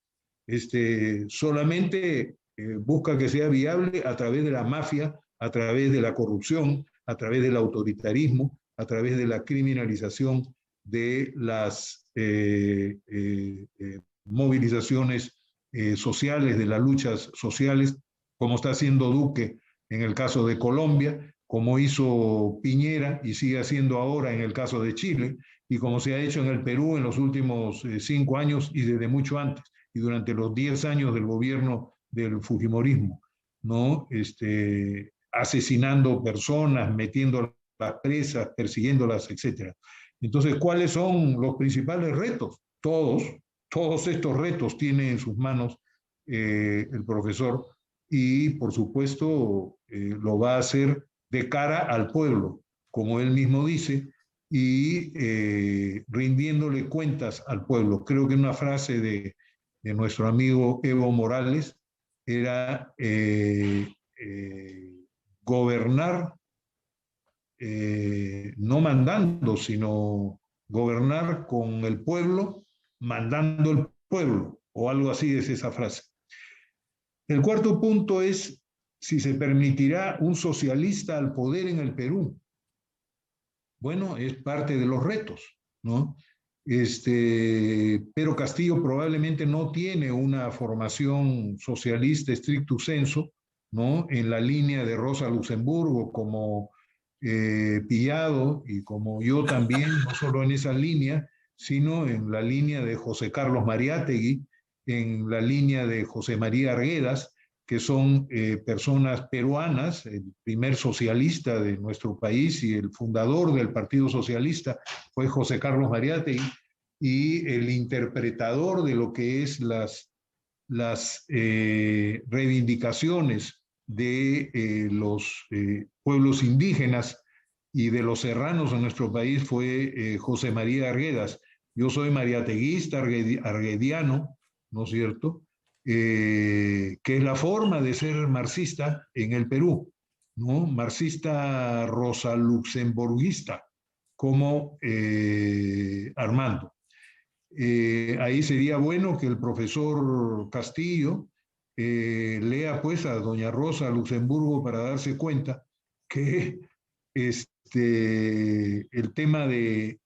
Solamente busca que sea viable a través de la mafia, a través de la corrupción, a través del autoritarismo, a través de la criminalización de las movilizaciones sociales, de las luchas sociales, como está haciendo Duque en el caso de Colombia, como hizo Piñera y sigue haciendo ahora en el caso de Chile, y como se ha hecho en el Perú en los últimos 5 años y desde mucho antes, y durante los 10 años del gobierno del fujimorismo, ¿no? Asesinando personas, metiendo las presas, persiguiéndolas, etc. Entonces, ¿cuáles son los principales retos? Todos estos retos tiene en sus manos el profesor y, por supuesto, lo va a hacer de cara al pueblo, como él mismo dice, y rindiéndole cuentas al pueblo. Creo que una frase de nuestro amigo Evo Morales era gobernar no mandando, sino gobernar con el pueblo, mandando el pueblo, o algo así es esa frase. El cuarto punto es si se permitirá un socialista al poder en el Perú. Bueno, es parte de los retos, ¿no? Pero Castillo probablemente no tiene una formación socialista stricto sensu, ¿no? En la línea de Rosa Luxemburgo, como Pillado y como yo también, no solo en esa línea, sino en la línea de José Carlos Mariátegui, en la línea de José María Arguedas, que son personas peruanas, el primer socialista de nuestro país y el fundador del Partido Socialista fue José Carlos Mariátegui, y el interpretador de lo que es las reivindicaciones de los pueblos indígenas y de los serranos en nuestro país fue José María Arguedas. Yo soy mariateguista, arguediano, ¿no es cierto? Que es la forma de ser marxista en el Perú, ¿no? Marxista rosa luxemburguista, como Armando. Ahí sería bueno que el profesor Castillo lea pues a doña Rosa Luxemburgo para darse cuenta que el tema de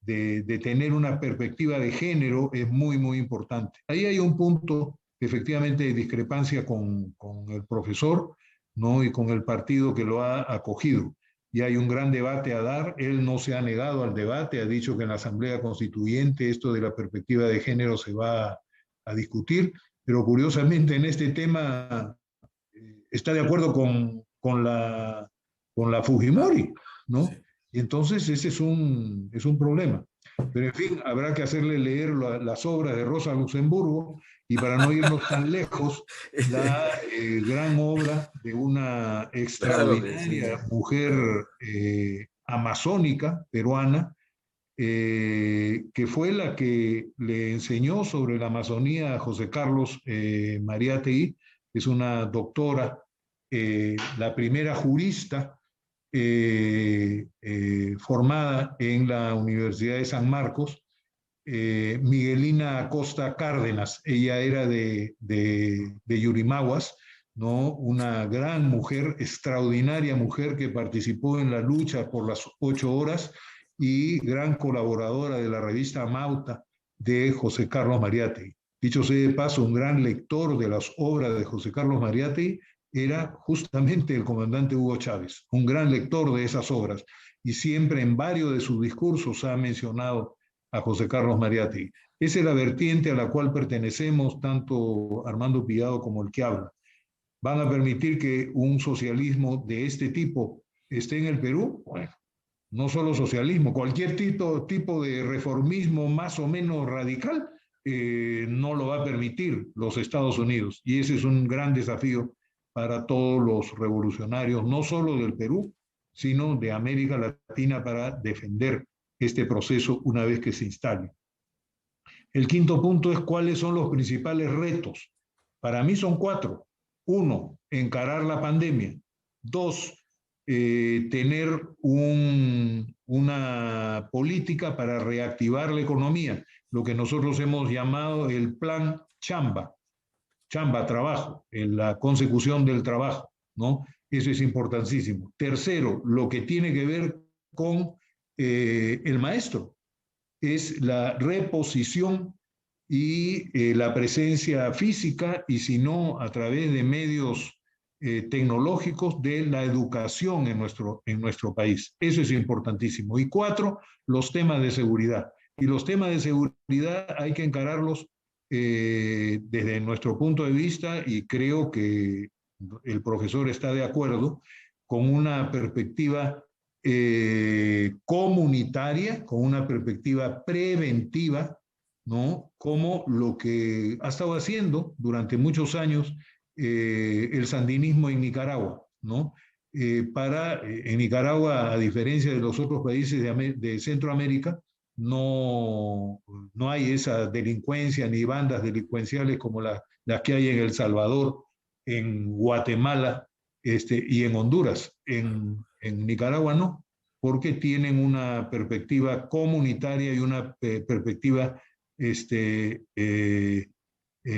tener una perspectiva de género es muy, muy importante. Ahí hay un punto efectivamente de discrepancia con el profesor, ¿no? Y con el partido que lo ha acogido. Y hay un gran debate a dar. Él no se ha negado al debate, ha dicho que en la Asamblea Constituyente esto de la perspectiva de género se va a discutir, pero curiosamente en este tema está de acuerdo con la Fujimori, ¿no? Sí. Y entonces ese es un problema. Pero en fin, habrá que hacerle leer las obras de Rosa Luxemburgo y para no irnos tan lejos, la gran obra de una extraordinaria Claro que sí. mujer amazónica peruana que fue la que le enseñó sobre la Amazonía a José Carlos Mariátegui, que es una doctora, la primera jurista formada en la Universidad de San Marcos, Miguelina Acosta Cárdenas. Ella era de Yurimaguas, ¿no? Una gran mujer, extraordinaria mujer que participó en la lucha por las 8 horas y gran colaboradora de la revista Mauta de José Carlos Mariátegui. Dicho sea de paso, un gran lector de las obras de José Carlos Mariátegui era justamente el comandante Hugo Chávez, un gran lector de esas obras, y siempre en varios de sus discursos ha mencionado a José Carlos Mariátegui. Esa es la vertiente a la cual pertenecemos tanto Armando Pillado como el que habla. ¿Van a permitir que un socialismo de este tipo esté en el Perú? Bueno, no solo socialismo, cualquier tipo de reformismo más o menos radical no lo va a permitir los Estados Unidos. Y ese es un gran desafío para todos los revolucionarios, no solo del Perú, sino de América Latina, para defender este proceso una vez que se instale. El quinto punto es cuáles son los principales retos. Para mí son 4. 1, encarar la pandemia. 2, tener una política para reactivar la economía, lo que nosotros hemos llamado el plan Chamba, trabajo, en la consecución del trabajo, ¿no? Eso es importantísimo. Tercero, lo que tiene que ver con el maestro, es la reposición y la presencia física, y si no, a través de medios tecnológicos, de la educación en nuestro país. Eso es importantísimo. Y 4, los temas de seguridad. Y los temas de seguridad hay que encararlos desde nuestro punto de vista, y creo que el profesor está de acuerdo, con una perspectiva comunitaria, con una perspectiva preventiva, ¿no? Como lo que ha estado haciendo durante muchos años el sandinismo en Nicaragua, ¿no? En Nicaragua, a diferencia de los otros países de Centroamérica, no hay esa delincuencia ni bandas delincuenciales como las que hay en El Salvador, en Guatemala y en Honduras. En Nicaragua no, porque tienen una perspectiva comunitaria y una perspectiva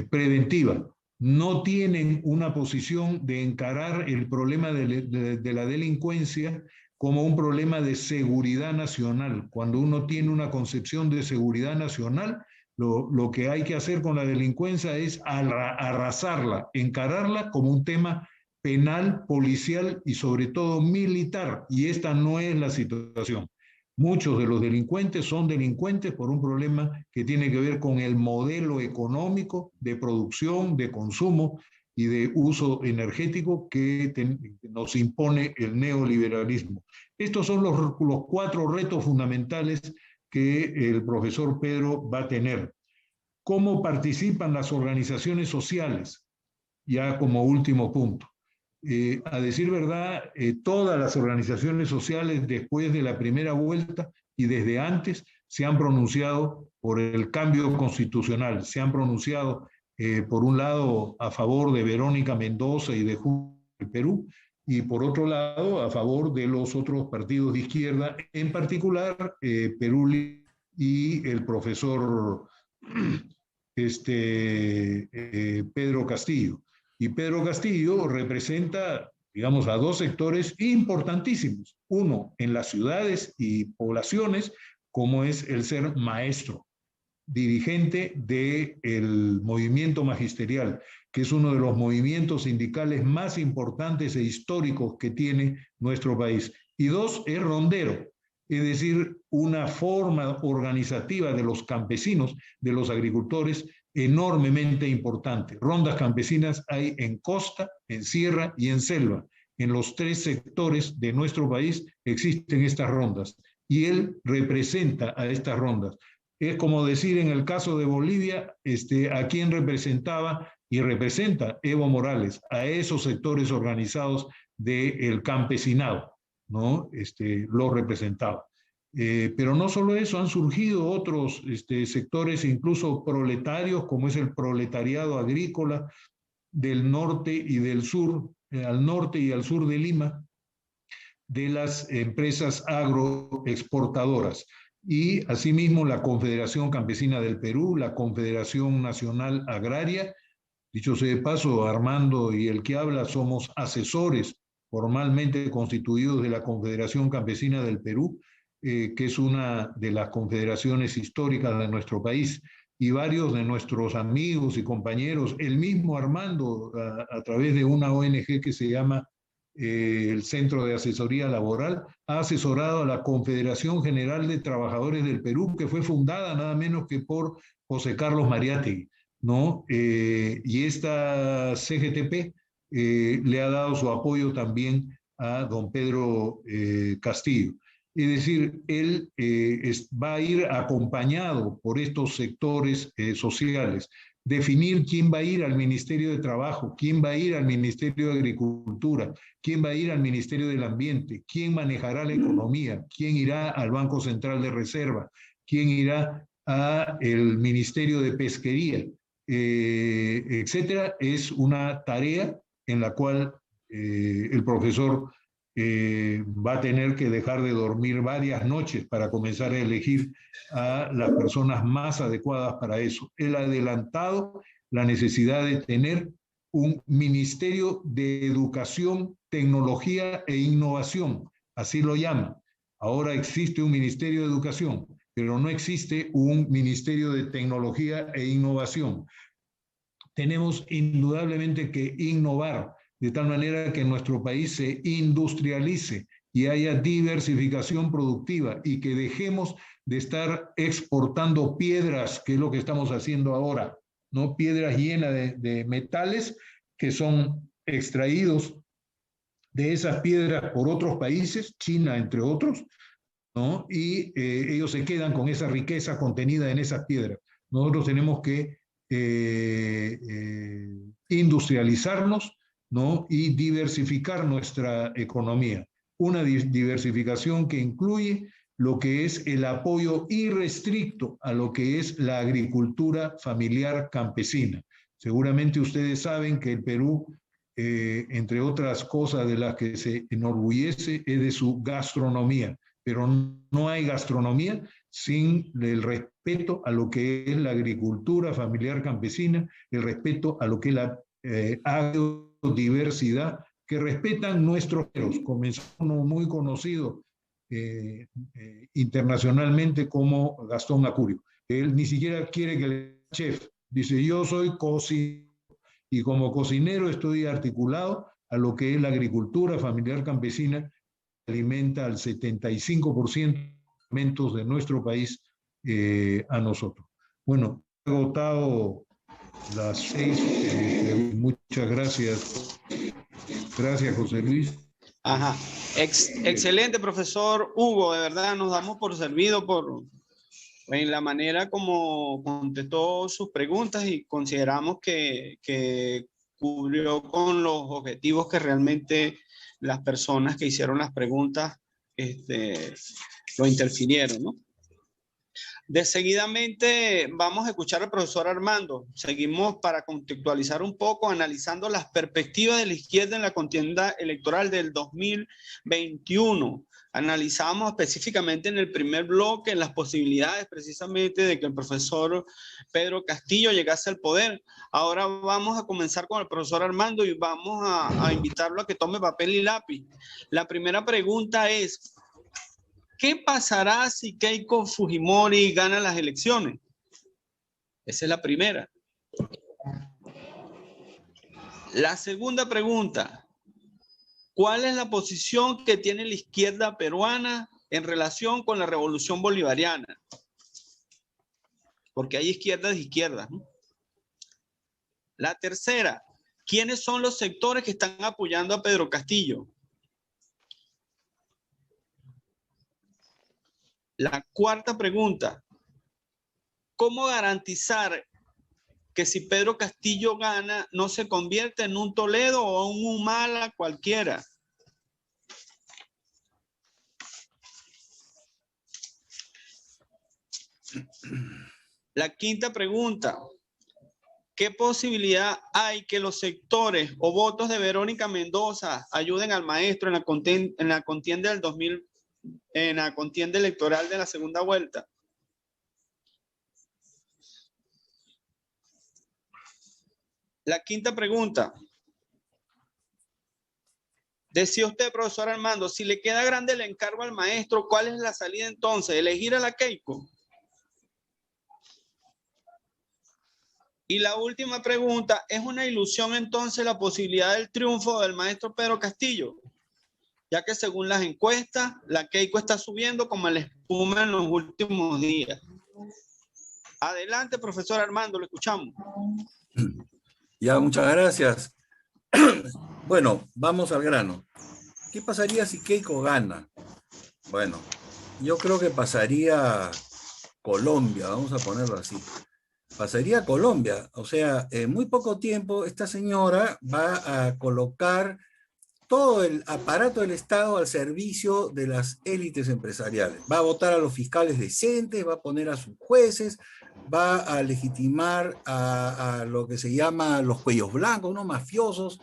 preventiva. No tienen una posición de encarar el problema de la delincuencia como un problema de seguridad nacional. Cuando uno tiene una concepción de seguridad nacional, lo que hay que hacer con la delincuencia es arrasarla, encararla como un tema penal, policial y sobre todo militar. Y esta no es la situación. Muchos de los delincuentes son delincuentes por un problema que tiene que ver con el modelo económico de producción, de consumo y de uso energético que nos impone el neoliberalismo. Estos son los 4 retos fundamentales que el profesor Pedro va a tener. ¿Cómo participan las organizaciones sociales? Ya como último punto. A decir verdad, todas las organizaciones sociales después de la primera vuelta y desde antes se han pronunciado por el cambio constitucional, se han pronunciado por un lado a favor de Verónica Mendoza y de Juntos por el Perú, y por otro lado a favor de los otros partidos de izquierda, en particular Perú y el profesor Pedro Castillo. Y Pedro Castillo representa, digamos, a 2 sectores importantísimos. Uno, en las ciudades y poblaciones, como es el ser maestro, dirigente del movimiento magisterial, que es uno de los movimientos sindicales más importantes e históricos que tiene nuestro país. Y 2, es rondero, es decir, una forma organizativa de los campesinos, de los agricultores, enormemente importante. Rondas campesinas hay en costa, en sierra y en selva. En los 3 sectores de nuestro país existen estas rondas, y él representa a estas rondas. Es como decir, en el caso de Bolivia, a quien representaba y representa Evo Morales, a esos sectores organizados del campesinado, ¿no? Lo representaba. Pero no solo eso, han surgido otros sectores, incluso proletarios, como es el proletariado agrícola del norte y del sur, al norte y al sur de Lima, de las empresas agroexportadoras. Y asimismo la Confederación Campesina del Perú, la Confederación Nacional Agraria. Dicho sea de paso, Armando y el que habla somos asesores formalmente constituidos de la Confederación Campesina del Perú, que es una de las confederaciones históricas de nuestro país, y varios de nuestros amigos y compañeros, el mismo Armando, a través de una ONG que se llama el Centro de Asesoría Laboral, ha asesorado a la Confederación General de Trabajadores del Perú, que fue fundada nada menos que por José Carlos Mariátegui, ¿no? Y esta CGTP le ha dado su apoyo también a don Pedro Castillo. Es decir, él va a ir acompañado por estos sectores sociales. Definir quién va a ir al Ministerio de Trabajo, quién va a ir al Ministerio de Agricultura, quién va a ir al Ministerio del Ambiente, quién manejará la economía, quién irá al Banco Central de Reserva, quién irá al Ministerio de Pesquería, etcétera, es una tarea en la cual el profesor va a tener que dejar de dormir varias noches para comenzar a elegir a las personas más adecuadas para eso. Él ha adelantado la necesidad de tener un Ministerio de Educación, Tecnología e Innovación, así lo llama. Ahora existe un Ministerio de Educación, pero no existe un Ministerio de Tecnología e Innovación. Tenemos indudablemente que innovar de tal manera que nuestro país se industrialice y haya diversificación productiva y que dejemos de estar exportando piedras, que es lo que estamos haciendo ahora, ¿no? Piedras llenas de metales que son extraídos de esas piedras por otros países, China entre otros, ¿no? Y ellos se quedan con esa riqueza contenida en esas piedras. Nosotros tenemos que industrializarnos, ¿no? Y diversificar nuestra economía. Una diversificación que incluye lo que es el apoyo irrestricto a lo que es la agricultura familiar campesina. Seguramente ustedes saben que el Perú, entre otras cosas de las que se enorgullece, es de su gastronomía, pero no hay gastronomía sin el respeto a lo que es la agricultura familiar campesina, el respeto a lo que es la agrodiversidad, que respetan nuestros héroes. Comenzó uno muy conocido internacionalmente como Gastón Acurio. Él ni siquiera quiere que le chef, dice yo soy cocinero y como cocinero estoy articulado a lo que es la agricultura familiar campesina, que alimenta al 75% de alimentos de nuestro país a nosotros. Bueno, he agotado las 6. Muchas gracias. Gracias, José Luis. Ajá. Excelente, profesor Hugo. De verdad, nos damos por servido en la manera como contestó sus preguntas y consideramos que cubrió con los objetivos que realmente las personas que hicieron las preguntas lo interfirieron, ¿no? De seguidamente vamos a escuchar al profesor Armando. Seguimos para contextualizar un poco, analizando las perspectivas de la izquierda en la contienda electoral del 2021. Analizamos específicamente en el primer bloque las posibilidades precisamente de que el profesor Pedro Castillo llegase al poder. Ahora vamos a comenzar con el profesor Armando y vamos a invitarlo a que tome papel y lápiz. La primera pregunta es: ¿qué pasará si Keiko Fujimori gana las elecciones? Esa es la primera. La segunda pregunta: ¿cuál es la posición que tiene la izquierda peruana en relación con la revolución bolivariana? Porque hay izquierdas y izquierdas, ¿no? La tercera: ¿quiénes son los sectores que están apoyando a Pedro Castillo? La cuarta pregunta: ¿cómo garantizar que si Pedro Castillo gana no se convierte en un Toledo o un Humala cualquiera? La quinta pregunta. ¿Qué posibilidad hay que los sectores o votos de Verónica Mendoza ayuden al maestro en la contienda del 2000, en la contienda electoral de la segunda vuelta? La quinta pregunta. Decía usted, profesor Armando, si le queda grande el encargo al maestro, ¿cuál es la salida entonces? ¿Elegir a la Keiko? Y la última pregunta, ¿es una ilusión entonces la posibilidad del triunfo del maestro Pedro Castillo? Ya que según las encuestas, la Keiko está subiendo como la espuma en los últimos días. Adelante, profesor Armando, lo escuchamos. Ya, muchas gracias. Bueno, vamos al grano. ¿Qué pasaría si Keiko gana? Bueno, yo creo que pasaría Colombia, vamos a ponerlo así. Pasaría Colombia, o sea, en muy poco tiempo esta señora va a colocar todo el aparato del Estado al servicio de las élites empresariales. Va a votar a los fiscales decentes, va a poner a sus jueces, va a legitimar a lo que se llama los cuellos blancos, unos mafiosos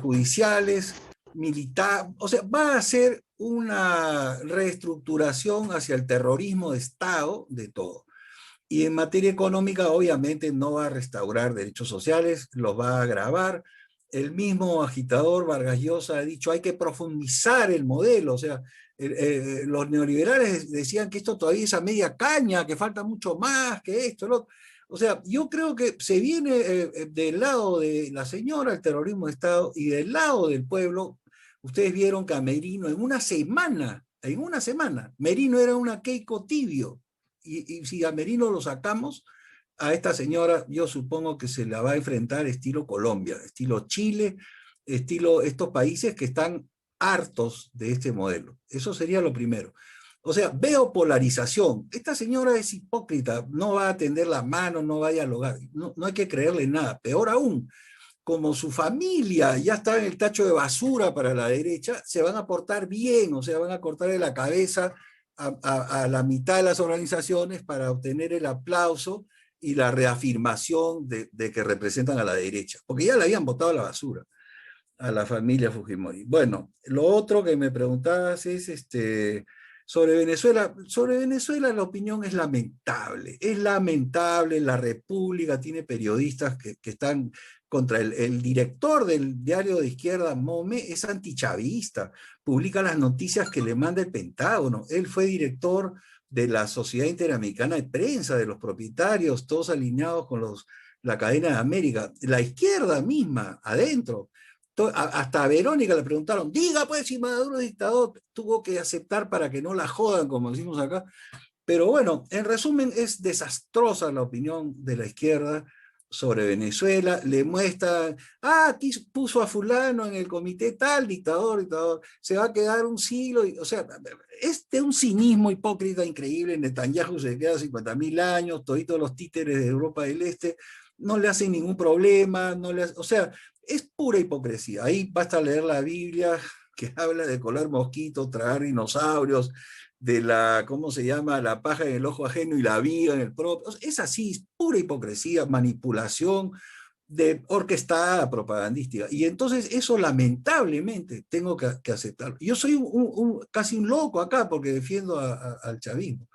judiciales, militares, o sea, va a hacer una reestructuración hacia el terrorismo de Estado de todo. Y en materia económica, obviamente, no va a restaurar derechos sociales, los va a agravar. El mismo agitador Vargas Llosa ha dicho hay que profundizar el modelo, o sea, los neoliberales decían que esto todavía es a media caña, que falta mucho más, que esto, lo otro. O sea, yo creo que se viene del lado de la señora el terrorismo de Estado y del lado del pueblo. Ustedes vieron que a Merino en una semana, Merino era una Keiko tibio. Y si a Merino lo sacamos, a esta señora yo supongo que se la va a enfrentar estilo Colombia, estilo Chile, estilo estos países que están hartos de este modelo. Eso sería lo primero. O sea, veo polarización. Esta señora es hipócrita, no va a tender la mano, no va a dialogar, no hay que creerle nada. Peor aún, como su familia ya está en el tacho de basura para la derecha, se van a portar bien, o sea, van a cortarle la cabeza a la mitad de las organizaciones para obtener el aplauso y la reafirmación de que representan a la derecha, porque ya la habían botado a la basura a la familia Fujimori. Bueno, lo otro que me preguntabas es sobre Venezuela. Sobre Venezuela la opinión es lamentable. Es lamentable, la República tiene periodistas que están contra el director del diario de izquierda, Mome, es antichavista, publica las noticias que le manda el Pentágono. Él fue director de la Sociedad Interamericana de Prensa, de los propietarios, todos alineados con la cadena de América. La izquierda misma, adentro. Hasta a Verónica le preguntaron, diga pues si Maduro es dictador, tuvo que aceptar para que no la jodan, como decimos acá. Pero bueno, en resumen, es desastrosa la opinión de la izquierda sobre Venezuela. Le muestra, aquí puso a fulano en el comité tal, dictador, se va a quedar un siglo, o sea, es de un cinismo hipócrita increíble. Netanyahu se queda 50.000 años, toditos los títeres de Europa del Este, no le hacen ningún problema, o sea, es pura hipocresía. Ahí basta leer la Biblia, que habla de colar mosquitos, tragar dinosaurios, de la, ¿cómo se llama?, la paja en el ojo ajeno y la viga en el propio. Es así, es pura hipocresía, manipulación orquestada, propagandística. Y entonces eso lamentablemente tengo que aceptarlo. Yo soy casi un loco acá porque defiendo al chavismo.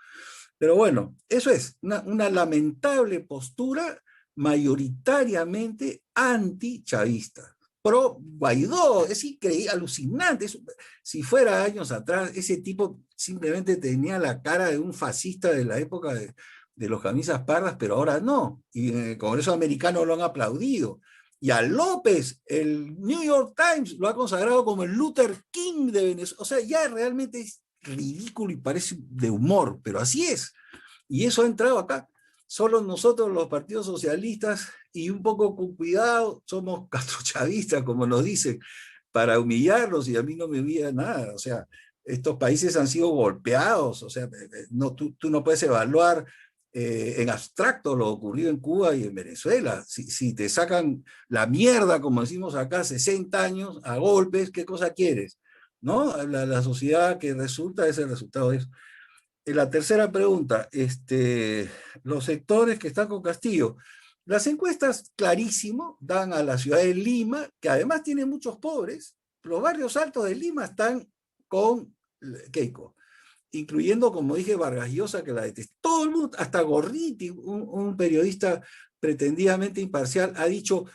Pero bueno, eso es una lamentable postura mayoritariamente antichavista, pro Guaidó. Es increíble, alucinante. Si fuera años atrás, ese tipo simplemente tenía la cara de un fascista de la época de los camisas pardas, pero ahora no. Y en el Congreso americano lo han aplaudido. Y a López, el New York Times lo ha consagrado como el Luther King de Venezuela. O sea, ya realmente es ridículo y parece de humor, pero así es. Y eso ha entrado acá. Solo nosotros, los partidos socialistas, y un poco con cuidado, somos castrochavistas, como nos dicen, para humillarlos, y a mí no me humilla nada. O sea, estos países han sido golpeados, o sea, tú no puedes evaluar en abstracto lo ocurrido en Cuba y en Venezuela. Si te sacan la mierda, como decimos acá, 60 años a golpes, ¿qué cosa quieres? ¿No? La sociedad que resulta es el resultado de eso. la tercera pregunta, los sectores que están con Castillo. Las encuestas, clarísimo, dan a la ciudad de Lima, que además tiene muchos pobres. Los barrios altos de Lima están con Keiko, incluyendo, como dije, Vargas Llosa, que la detesta. Todo el mundo, hasta Gorriti, un periodista pretendidamente imparcial, ha dicho,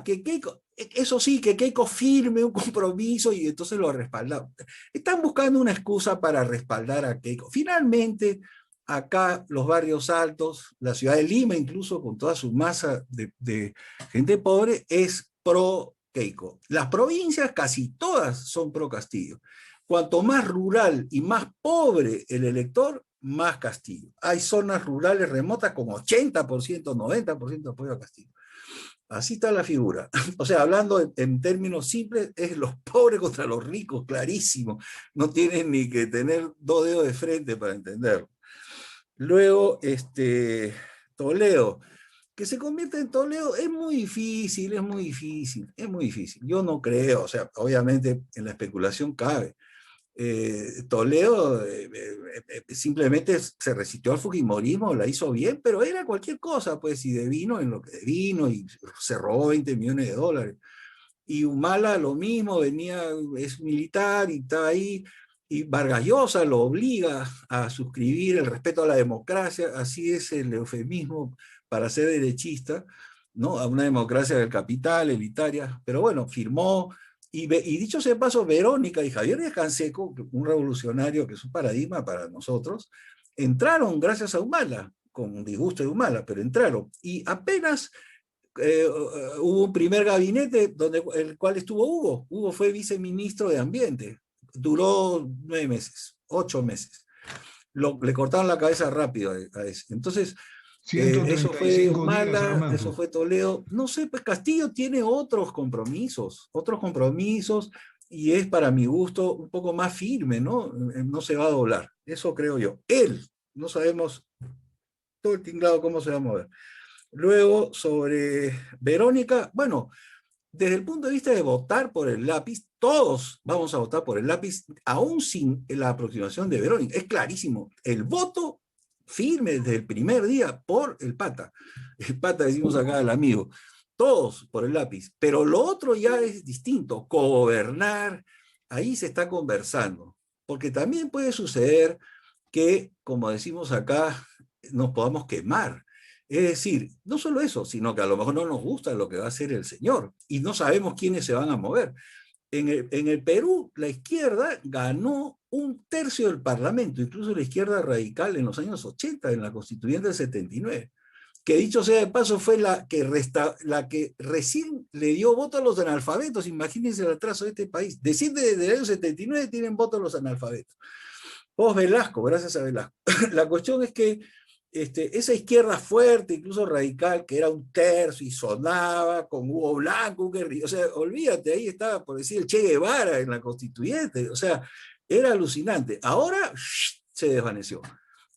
que Keiko, eso sí, que Keiko firme un compromiso y entonces lo respaldan. Están buscando una excusa para respaldar a Keiko. Finalmente, acá los barrios altos, la ciudad de Lima, incluso con toda su masa de gente pobre, es pro Keiko. Las provincias, casi todas, son pro Castillo. Cuanto más rural y más pobre el elector, más Castillo. Hay zonas rurales remotas con 80%, 90% de apoyo a Castillo. Así está la figura. O sea, hablando en términos simples, es los pobres contra los ricos, clarísimo. No tienen ni que tener dos dedos de frente para entenderlo. Luego, Toledo. Que se convierta en Toledo es muy difícil, es muy difícil, es muy difícil. Yo no creo, o sea, obviamente en la especulación cabe. Toledo simplemente se resistió al fujimorismo, la hizo bien, pero era cualquier cosa, pues, y devino en lo que devino, y se robó 20 millones de dólares. Y Humala lo mismo, venía, es militar y está ahí, y Vargas Llosa lo obliga a suscribir el respeto a la democracia, así es el eufemismo para ser derechista, ¿no? A una democracia del capital, elitaria, pero bueno, firmó. Y dicho sea de paso, Verónica y Javier Díaz Canseco, un revolucionario que es un paradigma para nosotros, entraron gracias a Humala, con disgusto de Humala, pero entraron. Y apenas hubo un primer gabinete donde el cual estuvo Hugo. Hugo fue viceministro de Ambiente. Duró 9 meses, 8 meses. Le cortaron la cabeza rápido a ese. Entonces, eso fue Humala, eso fue Toledo. No sé, pues Castillo tiene otros compromisos, y es para mi gusto un poco más firme, ¿no? No se va a doblar, eso creo yo. Él, no sabemos todo el tinglado cómo se va a mover. Luego, sobre Verónica, bueno, desde el punto de vista de votar por el lápiz, todos vamos a votar por el lápiz, aún sin la aproximación de Verónica. Es clarísimo, el voto firme desde el primer día por el pata. El pata, decimos acá al amigo. Todos por el lápiz. Pero lo otro ya es distinto. Gobernar, ahí se está conversando. Porque también puede suceder que, como decimos acá, nos podamos quemar. Es decir, no solo eso, sino que a lo mejor no nos gusta lo que va a hacer el señor y no sabemos quiénes se van a mover. En el Perú, la izquierda ganó 1/3 del Parlamento, incluso la izquierda radical en los años 80, en la Constituyente del 79, que dicho sea de paso fue la que recién le dio voto a los analfabetos. Imagínense el atraso de este país. Desde el año 79 tienen voto los analfabetos. Vos Velasco, gracias a Velasco. La cuestión es que esa izquierda fuerte, incluso radical, que era 1/3 y sonaba con Hugo Blanco, o sea, olvídate, ahí estaba, por decir, el Che Guevara en la Constituyente, o sea, era alucinante. Ahora se desvaneció.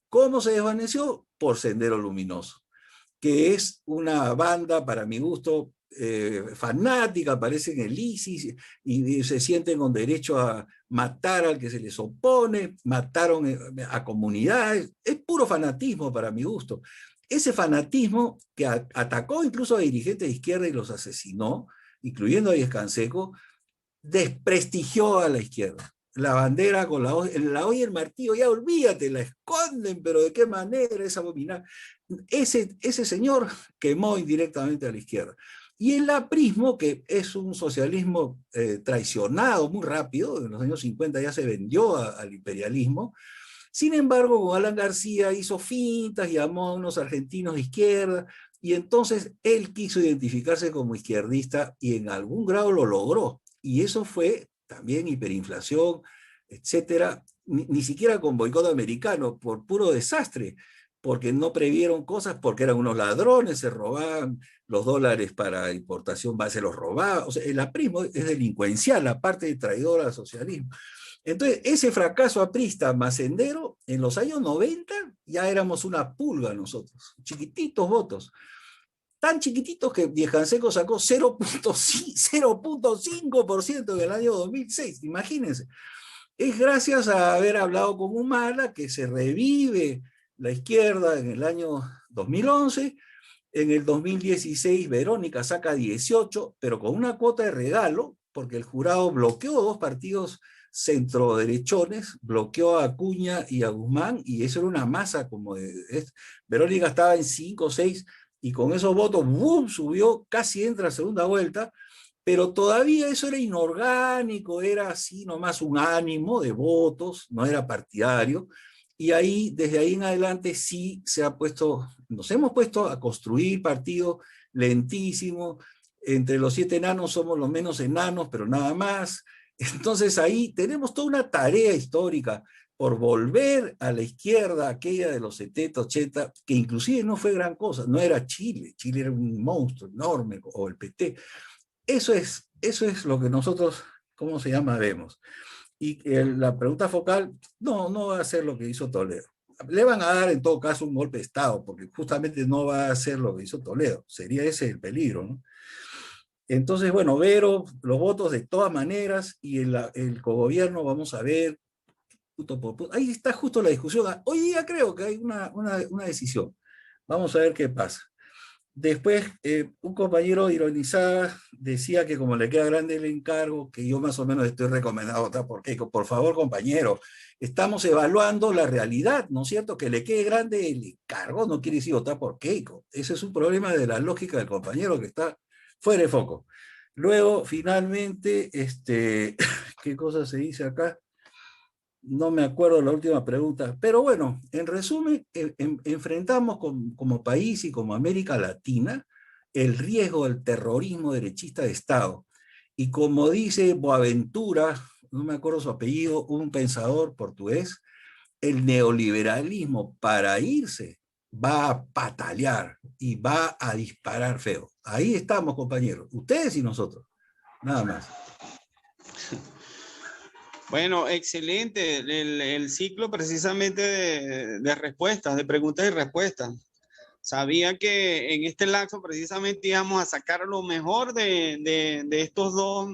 ¿Cómo se desvaneció? Por Sendero Luminoso, que es una banda, para mi gusto, fanática, aparecen en el ISIS y se sienten con derecho a matar al que se les opone, mataron a comunidades, es puro fanatismo para mi gusto. Ese fanatismo que atacó incluso a dirigentes de izquierda y los asesinó, incluyendo a Díaz Canseco, desprestigió a la izquierda. La bandera con la hoja y el martillo, ya olvídate, la esconden, pero de qué manera es abominable. Ese señor quemó indirectamente a la izquierda. Y el aprismo, que es un socialismo traicionado muy rápido, en los años 50 ya se vendió al imperialismo. Sin embargo, con Alan García hizo fintas, llamó a unos argentinos de izquierda, y entonces él quiso identificarse como izquierdista y en algún grado lo logró. Y eso fue también hiperinflación, etcétera, ni siquiera con boicot americano, por puro desastre, porque no previeron cosas, porque eran unos ladrones, se robaban los dólares para importación, se los robaban. O sea, el aprismo es delincuencial, la parte traidora al socialismo. Entonces, ese fracaso aprista más Sendero, en los años 90 ya éramos una pulga nosotros, chiquititos votos. Tan chiquititos que Díaz Canseco sacó 0.5% en el año 2006, imagínense. Es gracias a haber hablado con Humala que se revive la izquierda en el año 2011. En el 2016 Verónica saca 18, pero con una cuota de regalo, porque el jurado bloqueó dos partidos centroderechones, bloqueó a Acuña y a Guzmán, y eso era una masa como Verónica estaba en 5 o 6, y con esos votos, ¡boom!, subió, casi entra a segunda vuelta, pero todavía eso era inorgánico, era así nomás un ánimo de votos, no era partidario, y ahí, desde ahí en adelante sí se ha puesto, nos hemos puesto a construir partido lentísimo, entre los 7 enanos somos los menos enanos, pero nada más. Entonces ahí tenemos toda una tarea histórica por volver a la izquierda, aquella de los 70, 80, que inclusive no fue gran cosa, no era Chile, Chile era un monstruo enorme, o el PT. Eso es lo que nosotros, ¿cómo se llama?, vemos. Y la pregunta focal, no va a ser lo que hizo Toledo. Le van a dar en todo caso un golpe de Estado, porque justamente no va a hacer lo que hizo Toledo. Sería ese el peligro, ¿no? Entonces, bueno, Vero, los votos de todas maneras, y el cogobierno, vamos a ver, ahí está justo la discusión. Hoy día creo que hay una decisión. Vamos a ver qué pasa. Después, un compañero ironizaba, decía que como le queda grande el encargo, que yo más o menos estoy recomendado votar por Keiko. Por favor, compañero, estamos evaluando la realidad, ¿no es cierto? Que le quede grande el encargo no quiere decir votar por Keiko. Ese es un problema de la lógica del compañero que está fuera de foco. Luego, finalmente, ¿qué cosa se dice acá? No me acuerdo la última pregunta, pero bueno, en resumen, enfrentamos como país y como América Latina el riesgo del terrorismo derechista de Estado. Y como dice Boaventura, no me acuerdo su apellido, un pensador portugués, el neoliberalismo para irse va a patalear y va a disparar feo. Ahí estamos, compañeros, ustedes y nosotros, nada más. Bueno, excelente el ciclo precisamente de respuestas, de preguntas y respuestas. Sabía que en este lapso precisamente íbamos a sacar lo mejor de estos dos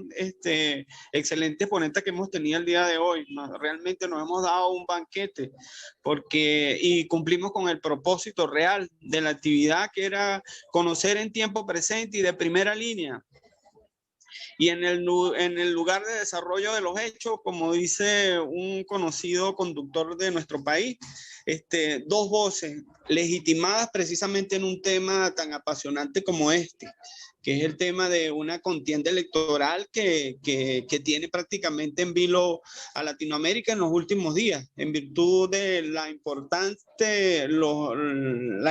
excelentes ponentes que hemos tenido el día de hoy. Realmente nos hemos dado un banquete y cumplimos con el propósito real de la actividad, que era conocer en tiempo presente y de primera línea. Y en el lugar de desarrollo de los hechos, como dice un conocido conductor de nuestro país, dos voces legitimadas precisamente en un tema tan apasionante como que es el tema de una contienda electoral que tiene prácticamente en vilo a Latinoamérica en los últimos días, en virtud de la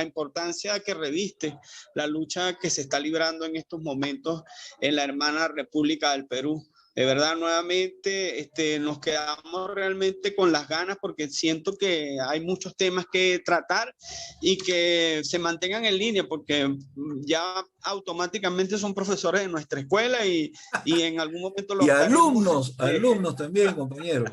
importancia que reviste la lucha que se está librando en estos momentos en la hermana República del Perú. De verdad, nuevamente nos quedamos realmente con las ganas, porque siento que hay muchos temas que tratar y que se mantengan en línea, porque ya automáticamente son profesores de nuestra escuela y en algún momento los y alumnos también, compañeros.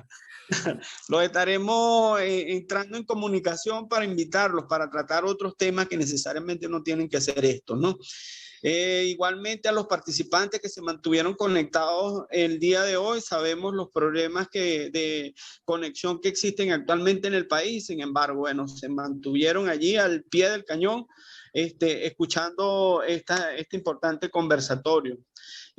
Los estaremos entrando en comunicación para invitarlos, para tratar otros temas que necesariamente no tienen que ser estos, ¿no? Igualmente a los participantes que se mantuvieron conectados el día de hoy, sabemos los problemas de conexión que existen actualmente en el país. Sin embargo, bueno, se mantuvieron allí al pie del cañón, escuchando este importante conversatorio.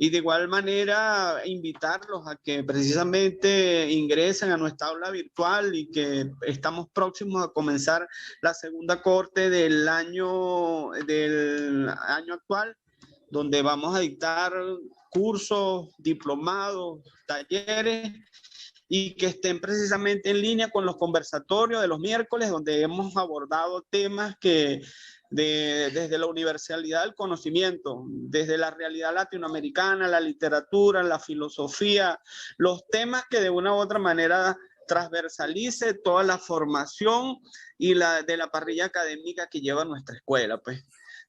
Y de igual manera invitarlos a que precisamente ingresen a nuestra aula virtual, y que estamos próximos a comenzar la segunda corte del año actual, donde vamos a dictar cursos, diplomados, talleres, y que estén precisamente en línea con los conversatorios de los miércoles, donde hemos abordado temas que desde la universalidad del conocimiento, desde la realidad latinoamericana, la literatura, la filosofía, los temas que de una u otra manera transversalice toda la formación y de la parrilla académica que lleva nuestra escuela, pues.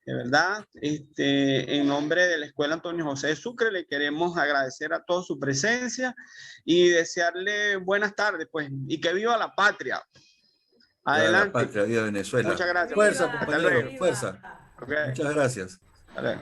De verdad, en nombre de la Escuela Antonio José de Sucre, le queremos agradecer a todos su presencia y desearle buenas tardes, pues, y que viva la patria. Adelante. La patria, viva Venezuela. Muchas gracias. Fuerza, compañero, fuerza. Okay. Muchas gracias. A ver.